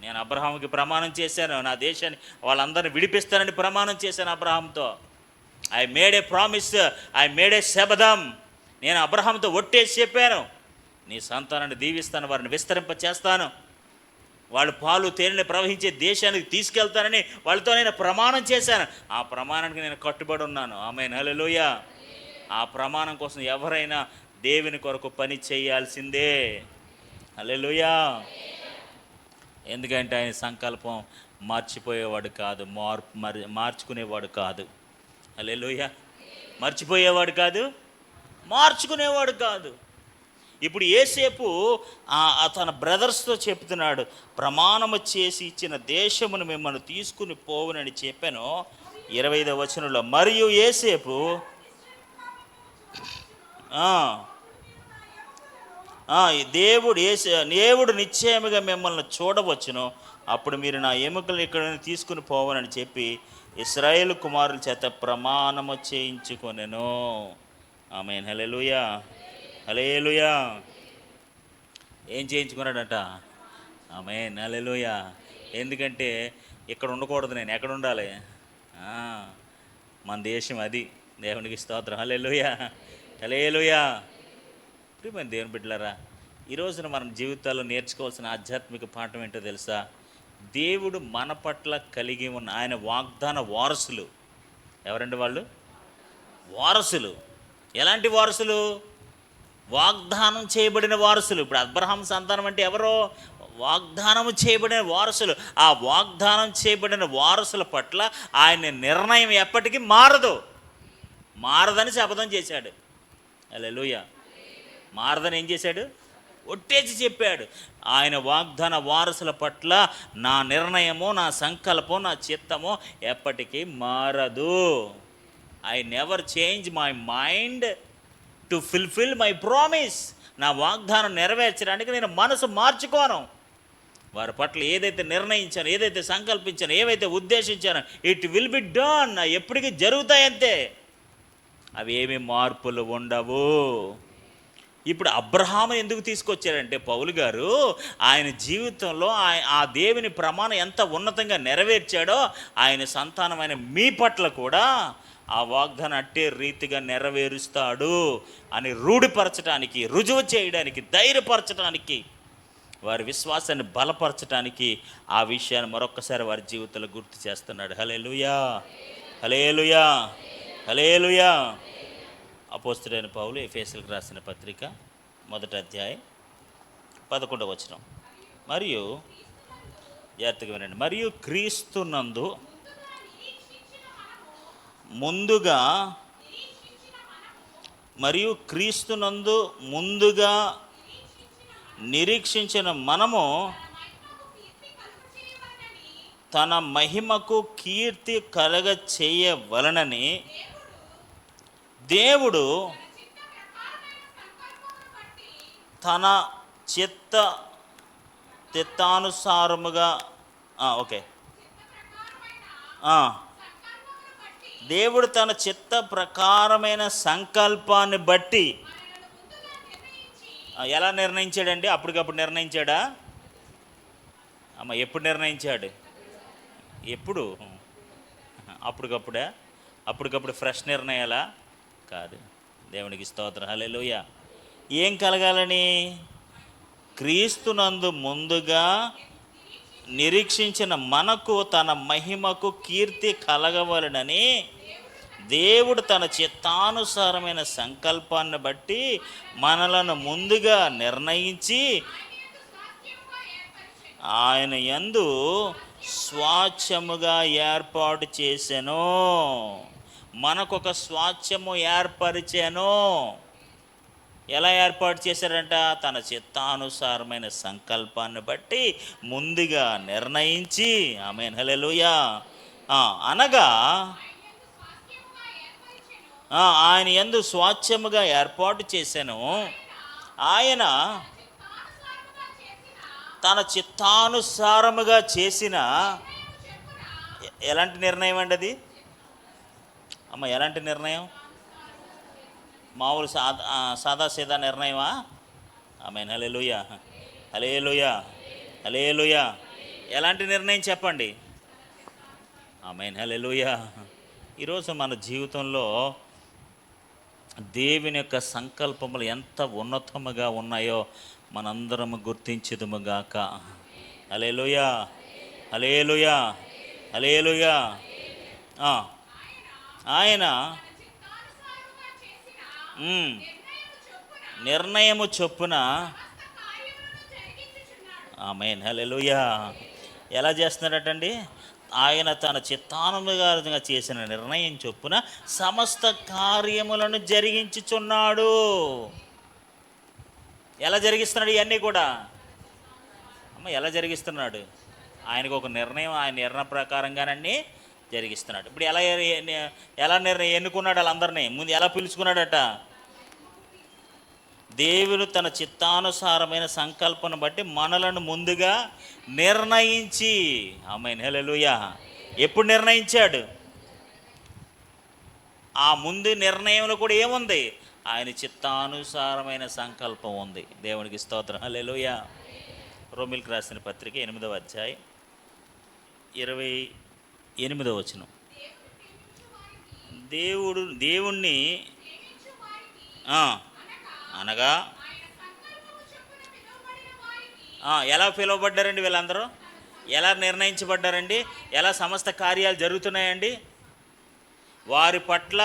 నేను అబ్రహాముకి ప్రమాణం చేశాను, నా దేశాన్ని వాళ్ళందరినీ విడిపిస్తానని ప్రమాణం చేశాను అబ్రహాంతో. I made a promise, I made a శబదం. నేను అబ్రహాంతో ఒట్టేసి చెప్పాను, నీ సంతానాన్ని దీవిస్తాను, వారిని విస్తరింప చేస్తాను, వాళ్ళు పాలు తేనెని ప్రవహించే దేశానికి తీసుకెళ్తానని వాళ్ళతో నేను ప్రమాణం చేశాను. ఆ ప్రమాణానికి నేను కట్టుబడి ఉన్నాను. ఆమేన్, హల్లెలూయా. ఆ ప్రమాణం కోసం ఎవరైనా దేవుని కొరకు పని చేయాల్సిందే. హల్లెలూయా. ఎందుకంటే ఆయన సంకల్పం మార్చిపోయేవాడు కాదు, మార్చుకునేవాడు కాదు. హల్లెలూయా. మర్చిపోయేవాడు కాదు, మార్చుకునేవాడు కాదు. ఇప్పుడు యోసేపు తన బ్రదర్స్తో చెప్తున్నాడు, ప్రమాణము చేసి ఇచ్చిన దేశమును మిమ్మల్ని తీసుకుని పోవునని చెప్పాను. 25వ వచనంలో, మరియు యోసేపు దేవుడు నిశ్చయముగా మిమ్మల్ని చూడవచ్చును, అప్పుడు మీరు నా ఎముకలు ఇక్కడ తీసుకుని పోవనని చెప్పి ఇశ్రాయేలు కుమారుల చేత ప్రమాణము చేయించుకొనెను. ఆమేన్, హల్లెలూయా, హల్లెలూయా. ఏం చేయించుకున్నాడట? ఆమేన్, హల్లెలూయా. ఎందుకంటే ఇక్కడ ఉండకూడదు, నేను ఎక్కడ ఉండాలి? మన దేశం అది. దేవునికి స్తోత్రం, హల్లెలూయా, హల్లెలూయా. ప్రియమైన దేవుని బిడ్డలారా, ఈ రోజున మన జీవితాల్లో నేర్చుకోవాల్సిన ఆధ్యాత్మిక పాఠం ఏంటో తెలుసా? దేవుడు మన పట్ల కలిగి ఉన్న ఆయన వాగ్దాన వారసులు. ఎవరండి వాళ్ళు? వారసులు. ఎలాంటి వారసులు? వాగ్దానం చేయబడిన వారసులు. ఇప్పుడు అబ్రహాం సంతానం అంటే ఎవరో? వాగ్దానం చేయబడిన వారసులు. ఆ వాగ్దానం చేయబడిన వారసుల పట్ల ఆయన నిర్ణయం ఎప్పటికీ మారదని శపథం చేశాడు. హల్లెలూయా. మారదని ఏం చేశాడు? ఒట్టేసి చెప్పాడు. ఆయన వాగ్దాన వారసుల పట్ల నా నిర్ణయము, నా సంకల్పం, నా చిత్తము ఎప్పటికీ మారదు. I never change my mind to fulfil my promise. నా వాగ్దానం నెరవేర్చడానికి నేను మనసు మార్చుకోను. వారి పట్ల ఏదైతే నిర్ణయించానో, ఏదైతే సంకల్పించానో, ఏవైతే ఉద్దేశించానో, ఇట్ విల్ బి డన్. ఎప్పటికీ జరుగుతాయంతే, అవి ఏమీ మార్పులు ఉండవు. ఇప్పుడు అబ్రహాము ఎందుకు తీసుకొచ్చారంటే పౌలు గారు, ఆయన జీవితంలో ఆ దేవుని ప్రమాణం ఎంత ఉన్నతంగా నెరవేర్చాడో, ఆయన సంతానమైన మీ పట్ల కూడా ఆ వాగ్దానం అట్టే రీతిగా నెరవేరుస్తాడు అని రూఢిపరచడానికి, రుజువు చేయడానికి, ధైర్యపరచడానికి, వారి విశ్వాసాన్ని బలపరచడానికి ఆ విషయాన్ని మరొక్కసారి వారి జీవితంలో గుర్తు చేస్తున్నాడు. హల్లెలూయా, హల్లెలూయా, హల్లెలూయా. అపోస్తలుడైన పౌలు ఎఫెసీయులకు రాసిన పత్రిక 1వ అధ్యాయం 11వ వచనం. మరియు జాగ్రత్తగా వినండి. మరియు క్రీస్తునందు ముందుగా నిరీక్షించిన మనము తన మహిమకు కీర్తి కలగ చేయవలనని దేవుడు తన చిత్తానుసారముగా దేవుడు తన చిత్త ప్రకారమైన సంకల్పాన్ని బట్టి ఎలా నిర్ణయించాడండి? అప్పటికప్పుడు నిర్ణయించాడా? ఎప్పుడు నిర్ణయించాడు? ఎప్పుడు? అప్పటికప్పుడు ఫ్రెష్ నిర్ణయాలా? కాదు. దేవునికి స్తోత్రం, హల్లెలూయా. ఏం కలగాలని? క్రీస్తునందు ముందుగా నిరీక్షించిన మనకు తన మహిమకు కీర్తి కలగవలనని దేవుడు తన చిత్తానుసారమైన సంకల్పాన్ని బట్టి మనలను ముందుగా నిర్ణయించి ఆయన యందు స్వాచ్ఛముగా ఏర్పాటు చేసెను. మనకొక స్వాచ్ఛము ఏర్పరిచాను. ఎలా ఏర్పాటు చేశారంట? తన చిత్తానుసారమైన సంకల్పాన్ని బట్టి ముందుగా నిర్ణయించి. ఆమేన్, హల్లెలూయా. అనగా ఆయన యందు స్వాచ్ఛముగా ఏర్పాటు చేశాను. ఆయన తన చిత్తానుసారముగా చేసిన ఎలాంటి నిర్ణయం అండి అది? ఎలాంటి నిర్ణయం? మామూలు సాదాసీదా నిర్ణయమా? ఆమేన్, హల్లెలూయా, హల్లెలూయా, హల్లెలూయా. ఎలాంటి నిర్ణయం చెప్పండి? ఆమేన్, హల్లెలూయా. ఈరోజు మన జీవితంలో దేవుని యొక్క సంకల్పములు ఎంత ఉన్నతముగా ఉన్నాయో మనందరము గుర్తించుదుముగాక. హల్లెలూయా, హల్లెలూయా, హల్లెలూయా. ఆయన నిర్ణయము చొప్పున ఆమేన్, హల్లెలూయా. ఎలా చేస్తున్నాడటండి? ఆయన తన చిత్తానుసారంగా చేసిన నిర్ణయం చొప్పున సమస్త కార్యములను జరిగించుచున్నాడు. ఎలా జరిగిస్తున్నాడు ఇవన్నీ కూడా? ఎలా జరిగిస్తున్నాడు? ఆయనకు ఒక నిర్ణయం, ఆయన నిర్ణయం ప్రకారంగానన్నీ జరిగిస్తున్నాడు. ఇప్పుడు ఎలా నిర్ణయం ఎన్నుకున్నాడు వాళ్ళందరినీ? ముందు ఎలా పిలుచుకున్నాడట? దేవుడు తన చిత్తానుసారమైన సంకల్పను బట్టి మనలను ముందుగా నిర్ణయించి, ఆమేన్, హల్లెలూయా. ఎప్పుడు నిర్ణయించాడు? ఆ ముందు నిర్ణయంలో కూడా ఏముంది? ఆయన చిత్తానుసారమైన సంకల్పం ఉంది. దేవునికి స్తోత్రం, హల్లెలూయా. రోమీయులకు రాసిన పత్రిక 8వ అధ్యాయం 28వ వచనం. దేవుణ్ణి అనగా ఎలా పిలువబడ్డారండి వీళ్ళందరూ? ఎలా నిర్ణయించబడ్డారండి? ఎలా సమస్త కార్యాలు జరుగుతున్నాయండి? వారి పట్ల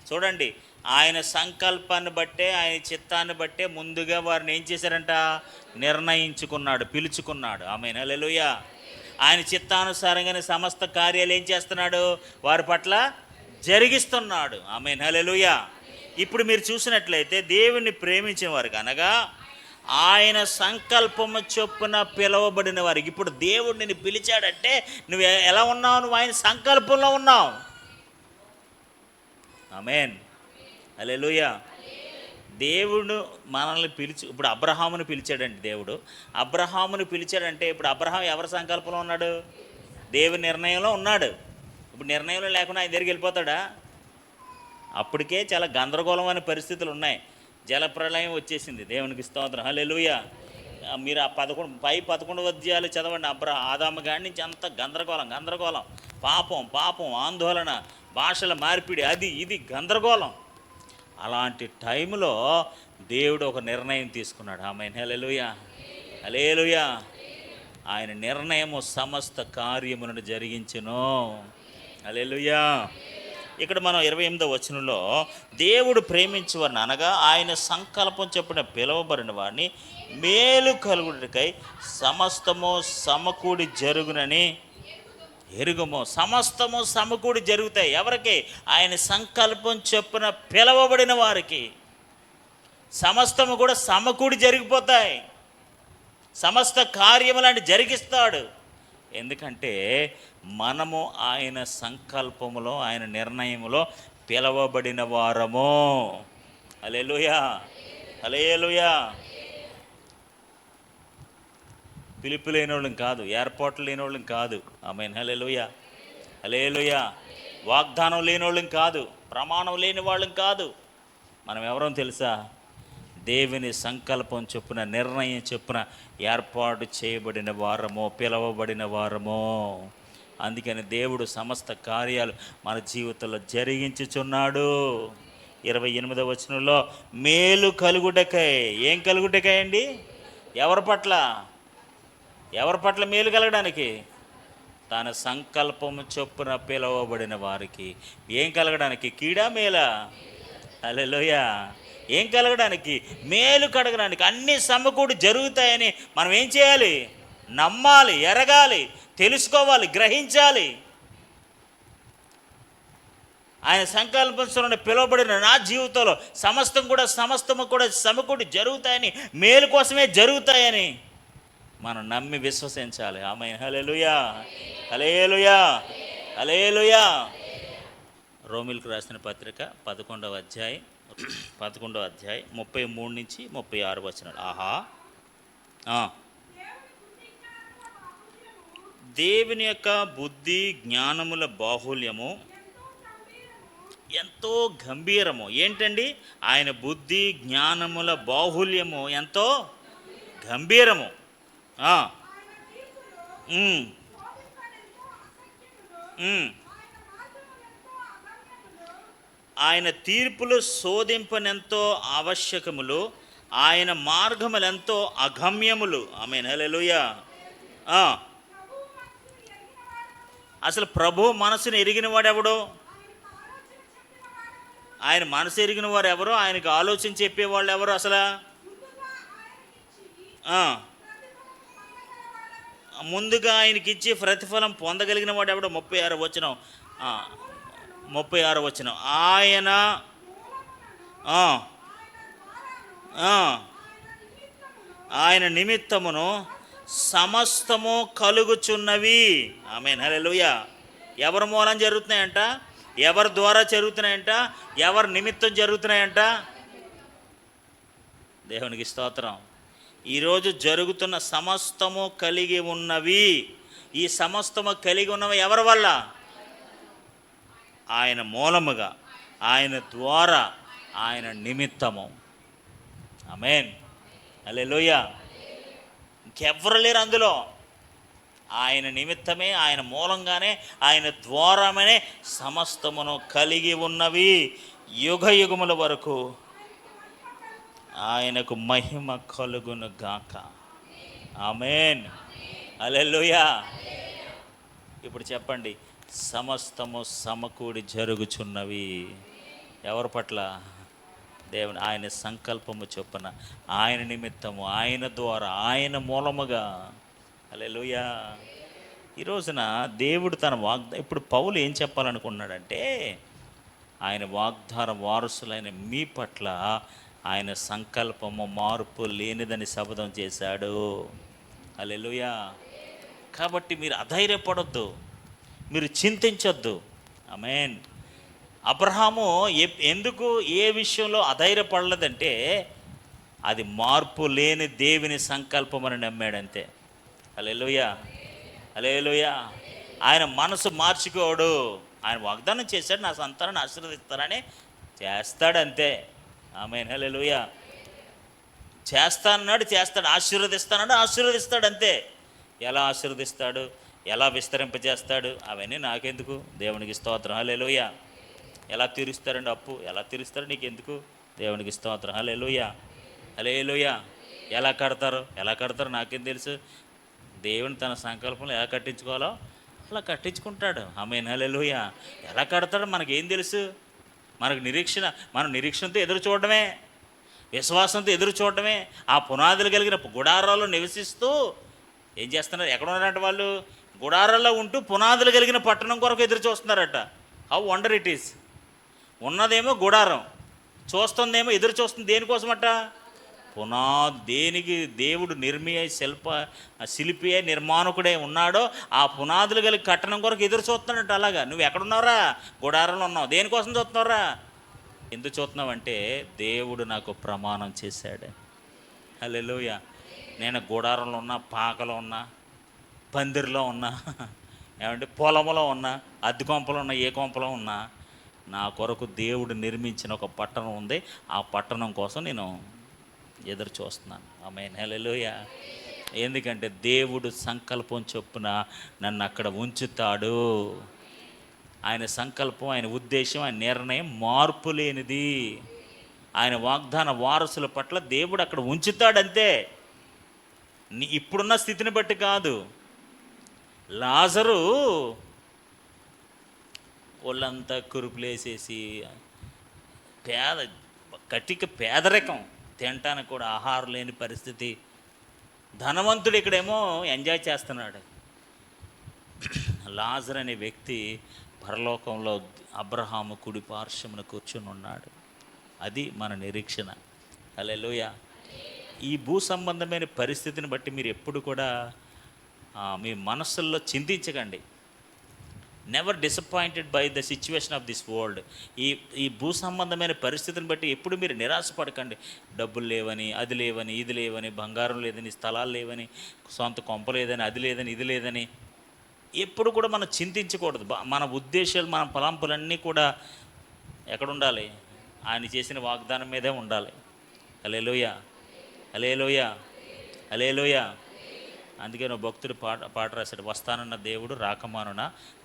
చూడండి, ఆయన సంకల్పాన్ని బట్టే, ఆయన చిత్తాన్ని బట్టే ముందుగా వారిని ఏం చేశారంట? నిర్ణయించుకున్నాడు, పిలుచుకున్నాడు. ఆమేన్, హల్లెలూయా. ఆయన చిత్తానుసారంగానే సమస్త కార్యాలు ఏం చేస్తున్నాడు? వారి పట్ల జరిగిస్తున్నాడు. ఆమేన్, హల్లెలూయా. ఇప్పుడు మీరు చూసినట్లయితే దేవుణ్ణి ప్రేమించిన వారికి అనగా ఆయన సంకల్పము చొప్పున పిలువబడిన వారికి, ఇప్పుడు దేవుడు నిన్ను పిలిచాడంటే నువ్వు ఎలా ఉన్నావు? నువ్వు ఆయన సంకల్పంలో ఉన్నావు. ఆమేన్, హల్లెలూయా. దేవుడు మనల్ని ఇప్పుడు అబ్రహామును పిలిచాడండి దేవుడు. అబ్రహామును పిలిచాడంటే ఇప్పుడు అబ్రహాం ఎవరి సంకల్పంలో ఉన్నాడు? దేవుని నిర్ణయంలో ఉన్నాడు. ఇప్పుడు నిర్ణయంలో లేకుండా ఆయన దగ్గరికి వెళ్ళిపోతాడా? అప్పటికే చాలా గందరగోళమైన పరిస్థితులు ఉన్నాయి. జలప్రళయం వచ్చేసింది. దేవునికి స్తోత్రం, హల్లెలూయా. మీరు ఆ 11 అధ్యాయాలు చదవండి. ఆదాము గాడి నుంచి అంత గందరగోళం, పాపం, ఆందోళన, భాషల మార్పిడి, అది ఇది గందరగోళం. అలాంటి టైంలో దేవుడు ఒక నిర్ణయం తీసుకున్నాడు. ఆమేన్, హల్లెలూయా, హల్లెలూయా. ఆయన నిర్ణయము సమస్త కార్యములను జరిగించును. హల్లెలూయా. ఇక్కడ మనం 28వ వచనంలో దేవుడు ప్రేమించేవారిని అనగా ఆయన సంకల్పం చొప్పున పిలువబడిన వారిని మేలు కలుగుటకై సమస్తము సమకూడి జరుగునని ఎరుగుము. సమస్తము సమకూడి జరుగుతాయి. ఎవరికి? ఆయన సంకల్పం చొప్పున పిలువబడిన వారికి సమస్తము కూడా సమకూడి జరిగిపోతాయి. సమస్త కార్యములను జరిగిస్తాడు. ఎందుకంటే మనము ఆయన సంకల్పములో, ఆయన నిర్ణయములో పిలవబడిన వారము. హల్లెలూయా, హల్లెలూయా. పిలుపు లేని వాళ్ళం కాదు, ఏర్పాట్లు లేని వాళ్ళం కాదు. ఆమేన్, హల్లెలూయా, హల్లెలూయా. వాగ్దానం లేని వాళ్ళం కాదు, ప్రమాణం లేని వాళ్ళం కాదు. మనం ఎవరో తెలుసా? దేవుని సంకల్పం చొప్పున, నిర్ణయం చొప్పున ఏర్పాటు చేయబడిన వారము, పిలవబడిన వారము. అందుకని దేవుడు సమస్త కార్యాలు మన జీవితంలో జరిగించుచున్నాడు. 28వ వచనంలో మేలు కలుగుటకై. ఏం కలుగుటకై అండి? ఎవరి పట్ల మేలు కలగడానికి? తన సంకల్పము చొప్పున పిలవబడిన వారికి. ఏం కలగడానికి? కీడా మేలా? హల్లెలూయా. ఏం కలగడానికి? మేలు కలగడానికి. అన్నీ సమకూడి జరుగుతాయని మనం ఏం చేయాలి? నమ్మాలి, ఎరగాలి, తెలుసుకోవాలి, గ్రహించాలి. ఆయన సంకల్పించిన పిలువబడిన నా జీవితంలో సమస్తము కూడా సమకూడి జరుగుతాయని, మేలు కోసమే జరుగుతాయని మనం నమ్మి విశ్వసించాలి. ఆమేన్, హల్లెలూయా, హల్లెలూయా, హల్లెలూయా. రోమీయులకు రాసిన పత్రిక 11వ అధ్యాయం 33 నుంచి 36 వచనాలు. ఆహా, దేవుని యొక్క బుద్ధి జ్ఞానముల బాహుల్యము ఎంతో గంభీరము. ఏంటండి? ఆయన బుద్ధి జ్ఞానముల బాహుల్యము ఎంతో గంభీరము. ఉమ్. ఆయన తీర్పులు శోధింపనెంతో ఆవశ్యకములు, ఆయన మార్గములెంతో అగమ్యములు. ఆమేన్, హల్లెలూయా. ఆ, అసలు ప్రభు మనసును ఎరిగిన వాడెవడు? ఆయన మనసు ఎరిగిన వారు ఎవరు? ఆయనకు ఆలోచన చెప్పేవాళ్ళు ఎవరు అసలు? ఆ, ముందుగా ఆయనకి ఇచ్చి ప్రతిఫలం పొందగలిగిన వాడు ఎవడు? 36 వచనం. 36 వచనం. ఆయన ఆ, ఆ, ఆయన నిమిత్తమును సమస్తము కలుగుచున్నవి. ఆమేన్, హల్లెలూయా. ఎవరి మూలం జరుగుతున్నాయంట? ఎవరి ద్వారా జరుగుతున్నాయంట? ఎవరి నిమిత్తం జరుగుతున్నాయంట? దేవునికి స్తోత్రం. ఈరోజు జరుగుతున్న సమస్తము కలిగి ఉన్నవి. ఈ సమస్తము కలిగి ఉన్నవి ఎవరి వల్ల? ఆయన మూలముగా, ఆయన ద్వారా, ఆయన నిమిత్తము. ఆమేన్, హల్లెలూయా. ఇంకెవ్వరు లేరు అందులో. ఆయన నిమిత్తమే, ఆయన మూలంగానే, ఆయన ద్వారానే సమస్తమును కలిగి ఉన్నవి. యుగ యుగముల వరకు ఆయనకు మహిమ కలుగును గాక. ఆమేన్, హల్లెలూయా. ఇప్పుడు చెప్పండి, సమస్తము సమకూడి జరుగుచున్నవి ఎవరి పట్ల? దేవుని, ఆయన సంకల్పము చొప్పున, ఆయన నిమిత్తము, ఆయన ద్వారా, ఆయన మూలముగా. హల్లెలూయా. ఈ రోజున దేవుడు తన ఇప్పుడు పౌలు ఏం చెప్పాలనుకున్నాడంటే, ఆయన వాగ్దాన వారసులైన మీ పట్ల ఆయన సంకల్పము మార్పు లేనిదని శపథం చేశాడు. హల్లెలూయా. కాబట్టి మీరు అధైర్యపడొద్దు, మీరు చింతించొద్దు. ఆమేన్. అబ్రహాము ఎందుకు ఏ విషయంలో అధైర్యపడలేదంటే, అది మార్పు లేని దేవుని సంకల్పం అని నమ్మాడంతే. హల్లెలూయా, హల్లెలూయా. ఆయన మనసు మార్చుకోడు. ఆయన వాగ్దానం చేశాడు, నా సంతానాన్ని ఆశీర్వదిస్తానని చేస్తాడంతే. ఆమేన్, హల్లెలూయా. చేస్తానన్నాడు, చేస్తాడు. ఆశీర్వదిస్తానన్నాడు, ఆశీర్వదిస్తాడు అంతే. ఎలా ఆశీర్వదిస్తాడు, ఎలా విస్తరింపజేస్తాడు అవన్నీ నాకెందుకు? దేవునికి స్తోత్రం, హల్లెలూయా. ఎలా తీరుస్తారండి అప్పు? ఎలా తీరుస్తారు? నీకెందుకు? దేవునికి స్తోత్రం, హల్లెలూయా, హల్లెలూయా. ఎలా కడతారు నాకేం తెలుసు? దేవుని తన సంకల్పంలో ఎలా కట్టించుకోవాలో అలా కట్టించుకుంటాడు. ఆమేన్, హల్లెలూయా. ఎలా కడతాడో మనకేం తెలుసు? మనకు నిరీక్షణ, మనం నిరీక్షణతో ఎదురు చూడడమే, విశ్వాసంతో ఎదురు చూడడమే. ఆ పునాదులు కలిగిన గుడారాల్లో నివసిస్తూ ఏం చేస్తున్నారు? ఎక్కడ ఉన్నారంటే వాళ్ళు గుడారాల్లో ఉంటూ పునాదులు కలిగిన పట్టణం కొరకు ఎదురు చూస్తున్నారట. How wonder it is. ఉన్నదేమో గుడారం, చూస్తుందేమో ఎదురు చూస్తుంది దేనికోసమట? దేనికి దేవుడు శిల్పి నిర్మాణకుడే ఉన్నాడో ఆ పునాదులు కలిగి కట్టడం కొరకు ఎదురు చూస్తున్నాడు. అలాగా నువ్వు ఎక్కడున్నావురా? గుడారంలో ఉన్నావు. దేనికోసం చూస్తున్నావురా? ఎందుకు చూస్తున్నావు అంటే, దేవుడు నాకు ప్రమాణం చేశాడు. హల్లెలూయా. నేను గుడారంలో ఉన్నా, పాకలో ఉన్నా, పందిరిలో ఉన్నా, ఏమంటే పొలంలో ఉన్నా, అద్దె కొంపలో ఉన్నా, ఏ కొంపలో ఉన్నా, నా కొరకు దేవుడు నిర్మించిన ఒక పట్టణం ఉంది. ఆ పట్టణం కోసం నేను ఎదురు చూస్తున్నాను. ఆమేన్, హల్లెలూయా. ఎందుకంటే దేవుడు సంకల్పం చొప్పున నన్ను అక్కడ ఉంచుతాడు. ఆయన సంకల్పం, ఆయన ఉద్దేశం, ఆయన నిర్ణయం మార్పు లేనిది. ఆయన వాగ్దాన వారసుల పట్ల దేవుడు అక్కడ ఉంచుతాడంతే. ఇప్పుడున్న స్థితిని బట్టి కాదు. లాజరు ఒళ్ళంతా కురుపులేసేసి పేదరికం, తినటానికి కూడా ఆహారం లేని పరిస్థితి. ధనవంతుడు ఇక్కడేమో ఎంజాయ్ చేస్తున్నాడు. లాజరు అనే వ్యక్తి పరలోకంలో అబ్రహాము కుడి పార్శ్వమున కూర్చుని ఉన్నాడు. అది మన నిరీక్షణ. హల్లెలూయా. ఈ భూ సంబంధమైన పరిస్థితిని బట్టి మీరు ఎప్పుడు కూడా మీ మనస్సుల్లో చింతించకండి. Never disappointed by the situation of this world. ఈ భూ సంబంధమైన పరిస్థితిని బట్టి ఎప్పుడు మీరు నిరాశపడకండి. డబ్బులు లేవని, అది లేవని, ఇది లేవని, బంగారం లేదని, స్థలాలు లేవని, సొంత కొంప లేదని, అది లేదని, ఇది లేదని ఎప్పుడు కూడా మనం చింతించకూడదు. మన ఉద్దేశాలు, మన తలంపులన్నీ కూడా ఎక్కడ ఉండాలి? ఆయన చేసిన వాగ్దానం మీదే ఉండాలి. హల్లెలూయా, హల్లెలూయా, హల్లెలూయా. అందుకే నువ్వు భక్తుడు పాట రాశాడు, వస్తానన్న దేవుడు రాకమానున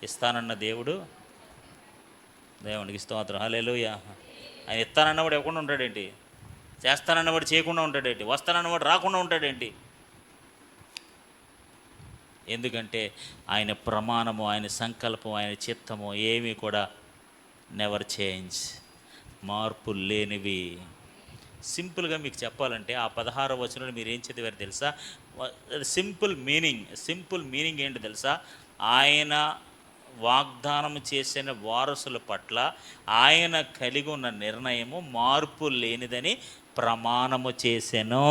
ఇస్తానన్న దేవుడు. దేవునికి స్తోత్రం, హల్లెలూయా. ఆయన ఇస్తానన్నవాడు ఇవ్వకుండా ఉంటాడేంటి? చేస్తానన్నవాడు చేయకుండా ఉంటాడేంటి? వస్తానన్నవాడు రాకుండా ఉంటాడేంటి? ఎందుకంటే ఆయన ప్రమాణము, ఆయన సంకల్పం, ఆయన చిత్తము ఏమీ కూడా నెవర్ చేంజ్, మార్పు లేనివి. సింపుల్గా మీకు చెప్పాలంటే ఆ 16వ వచనంలో మీరు ఏం చదివారు తెలుసా? సింపుల్ మీనింగ్ ఏంటి తెలుసా? ఆయన వాగ్దానం చేసిన వారసుల పట్ల ఆయన కలిగి ఉన్న నిర్ణయము మార్పు లేనిదని ప్రమాణము చేసెను.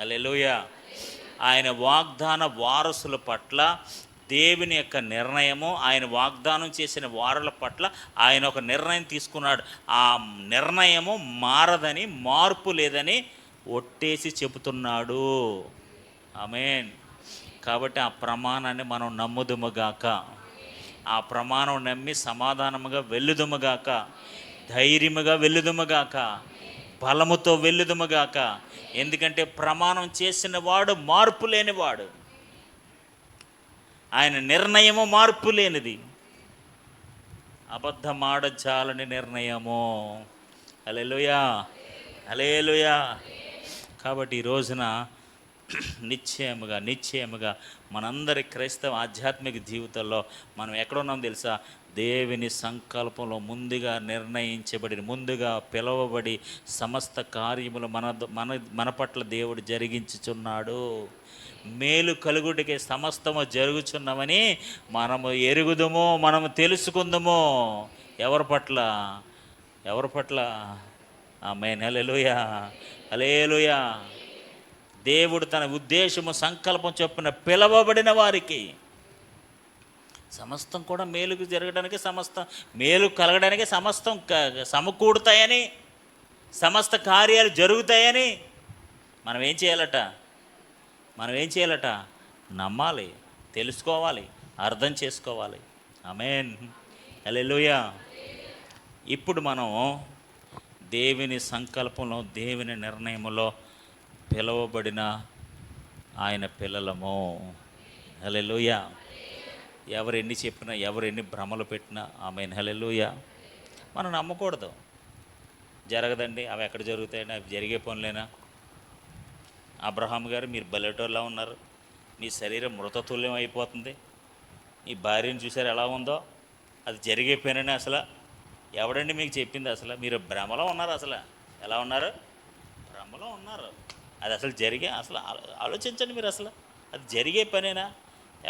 హల్లెలూయా. ఆయన వాగ్దాన వారసుల పట్ల దేవుని యొక్క నిర్ణయము, ఆయన వాగ్దానం చేసిన వారుల పట్ల ఆయన ఒక నిర్ణయం తీసుకున్నాడు. ఆ నిర్ణయము మారదని, మార్పు లేదని ఒట్టేసి చెబుతున్నాడు. ఆమేన్. కాబట్టి ఆ ప్రమాణాన్ని మనం నమ్ముదుముగాక, ఆ ప్రమాణం నమ్మి సమాధానముగా వెళ్ళుదుముగాక, ధైర్యముగా వెళ్ళుదుముగాక, బలముతో వెళ్ళుదుముగాక. ఎందుకంటే ప్రమాణం చేసిన వాడు మార్పు లేనివాడు, ఆయన నిర్ణయము మార్పు లేనిది, అబద్ధమాడజాలని నిర్ణయము. హల్లెలూయా, హల్లెలూయా. కాబట్టి ఈ రోజున నిశ్చయముగా మనందరి క్రైస్తవ ఆధ్యాత్మిక జీవితంలో మనం ఎక్కడున్నాం తెలుసా? దేవుని సంకల్పంలో ముందుగా నిర్ణయించబడి, ముందుగా పిలువబడి సమస్త కార్యములు మన పట్ల దేవుడు జరిగించుచున్నాడు. మేలు కలుగుడికి సమస్తము జరుగుచున్నామని మనము ఎరుగుదుము, మనము తెలుసుకుందుము. ఎవరి పట్ల? ఆమేన్, హల్లెలూయా, హల్లెలూయా. దేవుడు తన ఉద్దేశము, సంకల్పం చొప్పున పిలవబడిన వారికి సమస్తం కూడా మేలుకు జరగడానికి, మేలు కలగడానికి సమస్తం సమకూడుతాయని, సమస్త కార్యాలు జరుగుతాయని మనం ఏం చేయాలట? నమ్మాలి, తెలుసుకోవాలి, అర్థం చేసుకోవాలి. ఆమేన్, హల్లెలూయా. ఇప్పుడు మనం దేవుని సంకల్పంలో, దేవుని నిర్ణయములో పిలువబడిన ఆయన పిల్లలము. హల్లెలూయా. ఎవరు ఎన్ని చెప్పినా, ఎవరు ఎన్ని భ్రమలు పెట్టినా, ఆమేన్, హల్లెలూయా, మనం నమ్మకూడదు. జరగదండి, అవి ఎక్కడ జరుగుతాయండి, అవి జరిగే పనులేనా? అబ్రహాం గారు, మీరు బలెటోళ్ళలా ఉన్నారు, మీ శరీరం మృతతుల్యం అయిపోతుంది, మీ భార్యను చూసారు ఎలా ఉందో, అది జరిగే పనేనా? అసలు ఎవడండి మీకు చెప్పింది? అసలు మీరు భ్రమలో ఉన్నారు. అసలు ఎలా ఉన్నారు? భ్రమలో ఉన్నారు. అది అసలు అసలు ఆలోచించండి మీరు, అసలు అది జరిగే పనేనా?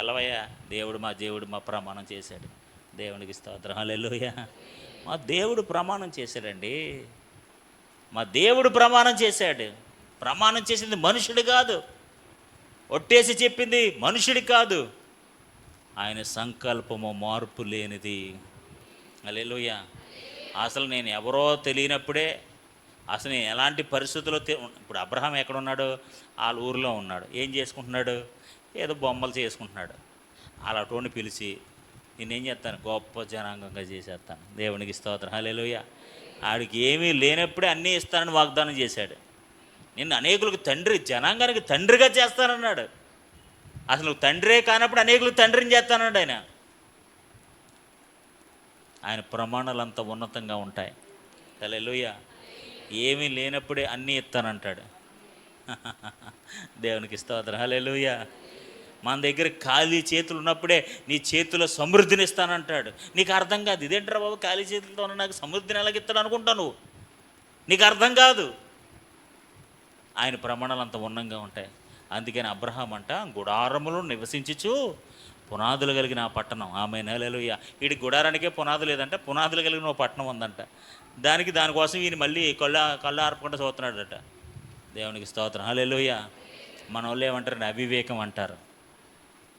ఎలవయ్యా, దేవుడు మా ప్రమాణం చేశాడు. దేవునికి స్తోత్రం, హల్లెలూయా. మా దేవుడు ప్రమాణం చేశాడండి. మా దేవుడు ప్రమాణం చేశాడు. ప్రమాణం చేసింది మనుషుడు కాదు, ఒట్టేసి చెప్పింది మనుషుడి కాదు. ఆయన సంకల్పము మార్పు లేనిది. హల్లెలూయా. అసలు నేను ఎవరో తెలియనప్పుడే, అసలు నేను ఎలాంటి పరిస్థితుల్లో ఇప్పుడు అబ్రహాం ఎక్కడున్నాడు? వాళ్ళ ఊరిలో ఉన్నాడు. ఏం చేసుకుంటున్నాడు? ఏదో బొమ్మలు చేసుకుంటున్నాడు. అలాంటి పిలిచి, నేనేం చేస్తాను? గొప్ప జనాంగంగా చేసేస్తాను. దేవునికి స్తోత్రం, హల్లెలూయా. ఆడికి ఏమీ లేనప్పుడే అన్నీ ఇస్తానని వాగ్దానం చేశాడు. నిన్ను అనేకులకు జనాంగానికి తండ్రిగా చేస్తానన్నాడు. అసలు నువ్వు తండ్రే కానప్పుడు అనేకులకు తండ్రిని చేస్తానన్నాడు ఆయన. ఆయన ప్రమాణాలు అంత ఉన్నతంగా ఉంటాయి. హల్లెలూయా. ఏమీ లేనప్పుడే అన్నీ ఇస్తానంటాడు. దేవునికి స్తోత్రం, హల్లెలూయా. మన దగ్గర ఖాళీ చేతులు ఉన్నప్పుడే నీ చేతిలో సమృద్ధిని ఇస్తానంటాడు. నీకు అర్థం కాదు, ఇదేంట్రా బాబు, ఖాళీ చేతులతో నాకు సమృద్ధిని ఎలాగిస్తాడు అనుకుంటావు నువ్వు. నీకు అర్థం కాదు. ఆయన ప్రమాణాలు అంత ఉన్నంగా ఉంటాయి. అందుకని అబ్రహాం అంట, గుడారములు నివసించుచు పునాదులు కలిగిన ఆ పట్టణం. ఆమేన్, హల్లెలూయా. వీడి గుడారానికే పునాదులు లేదంట, పునాదులు కలిగిన ఓ పట్టణం ఉందంట. దానికోసం ఈయన మళ్ళీ కళ్ళు ఆర్పకుండా చూస్తున్నాడట. దేవునికి స్తోత్రం, హల్లెలూయా. మన వాళ్ళు ఏమంటారు? అవివేకం అంటారు.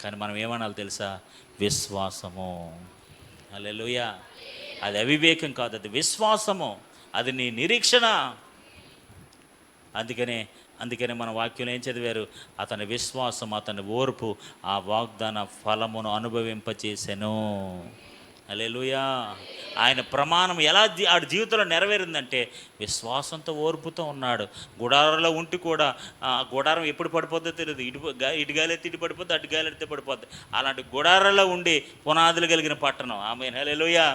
కానీ మనం ఏమనాలి తెలుసా? విశ్వాసము. హల్లెలూయా. అది అవివేకం కాదు, అది విశ్వాసము, అది నీ నిరీక్షణ. అందుకనే మన వాక్యం ఏం చదివారు? అతని విశ్వాసం, అతని ఓర్పు ఆ వాగ్దాన ఫలమును అనుభవింపచేసెను. హల్లెలూయా. ఆయన ప్రమాణం ఎలా ఆడి జీవితంలో నెరవేరిందంటే విశ్వాసంతో ఓర్పుతో ఉన్నాడు. గుడారంలో ఉండి కూడా గుడారం ఎప్పుడు పడిపోద్దో తెలియదు. ఇటు గాలి ఎత్తి ఇటు పడిపోద్ది, అటు గాలి ఎత్తి పడిపోద్ది. అలాంటి గుడారంలో ఉండి పునాదులు కలిగిన పట్టణం. ఆమేన్, హల్లెలూయా.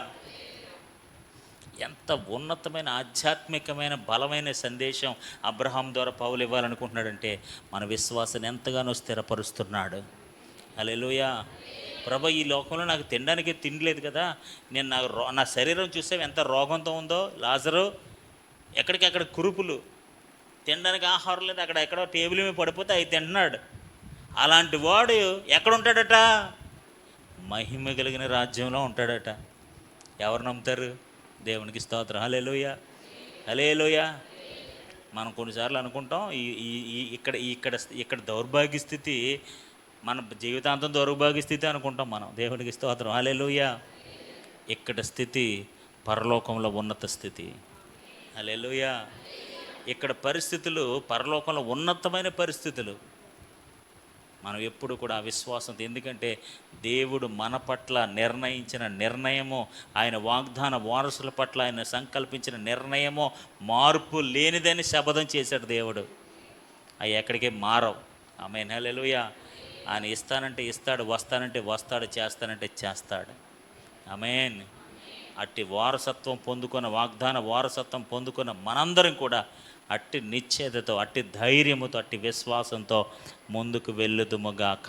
ఎంత ఉన్నతమైన ఆధ్యాత్మికమైన బలమైన సందేశం అబ్రహాం ద్వారా పౌలు ఇవ్వాలనుకుంటున్నాడంటే మన విశ్వాసాన్ని ఎంతగానో స్థిరపరుస్తున్నాడు. హల్లెలూయా. ప్రభు, ఈ లోకంలో నాకు తినడానికి తిండి లేదు కదా, నేను నా శరీరం చూస్తే ఎంత రోగంతో ఉందో. లాజరు ఎక్కడికక్కడ కురుపులు, తినడానికి ఆహారం లేదు, అక్కడ ఎక్కడో టేబుల్ మీద పడిపోతే అవి తింటున్నాడు. అలాంటి వాడు ఎక్కడ ఉంటాడట? మహిమ కలిగిన రాజ్యంలో ఉంటాడట. ఎవరు నమ్ముతారు? దేవునికి స్తోత్రం. హల్లెలూయా, హల్లెలూయా. మనం కొన్నిసార్లు అనుకుంటాం ఇక్కడ ఇక్కడ ఇక్కడ దౌర్భాగ్య స్థితి మన జీవితాంతం దౌర్భాగ్య స్థితి అనుకుంటాం మనం. దేవునికి స్తోత్రం. హల్లెలూయా. ఇక్కడ స్థితి పరలోకంలో ఉన్నత స్థితి. హల్లెలూయా. ఇక్కడ పరిస్థితులు పరలోకంలో ఉన్నతమైన పరిస్థితులు. మనం ఎప్పుడు కూడా ఆ విశ్వాసంతో, ఎందుకంటే దేవుడు మన పట్ల నిర్ణయించిన నిర్ణయము, ఆయన వాగ్దాన వారసుల పట్ల ఆయన సంకల్పించిన నిర్ణయము మార్పు లేనిదని శపథం చేశాడు దేవుడు. అవి ఎక్కడికి మారవు. ఆమేన్, హల్లెలూయా. ఆయన ఇస్తానంటే ఇస్తాడు, వస్తానంటే వస్తాడు, చేస్తానంటే చేస్తాడు. ఆమేన్. అట్టి వారసత్వం పొందుకున్న, వాగ్దాన వారసత్వం పొందుకున్న మనందరం కూడా అట్టి నిశ్చయతతో, అట్టి ధైర్యముతో, అట్టి విశ్వాసంతో ముందుకు వెళ్ళుదుముగాక.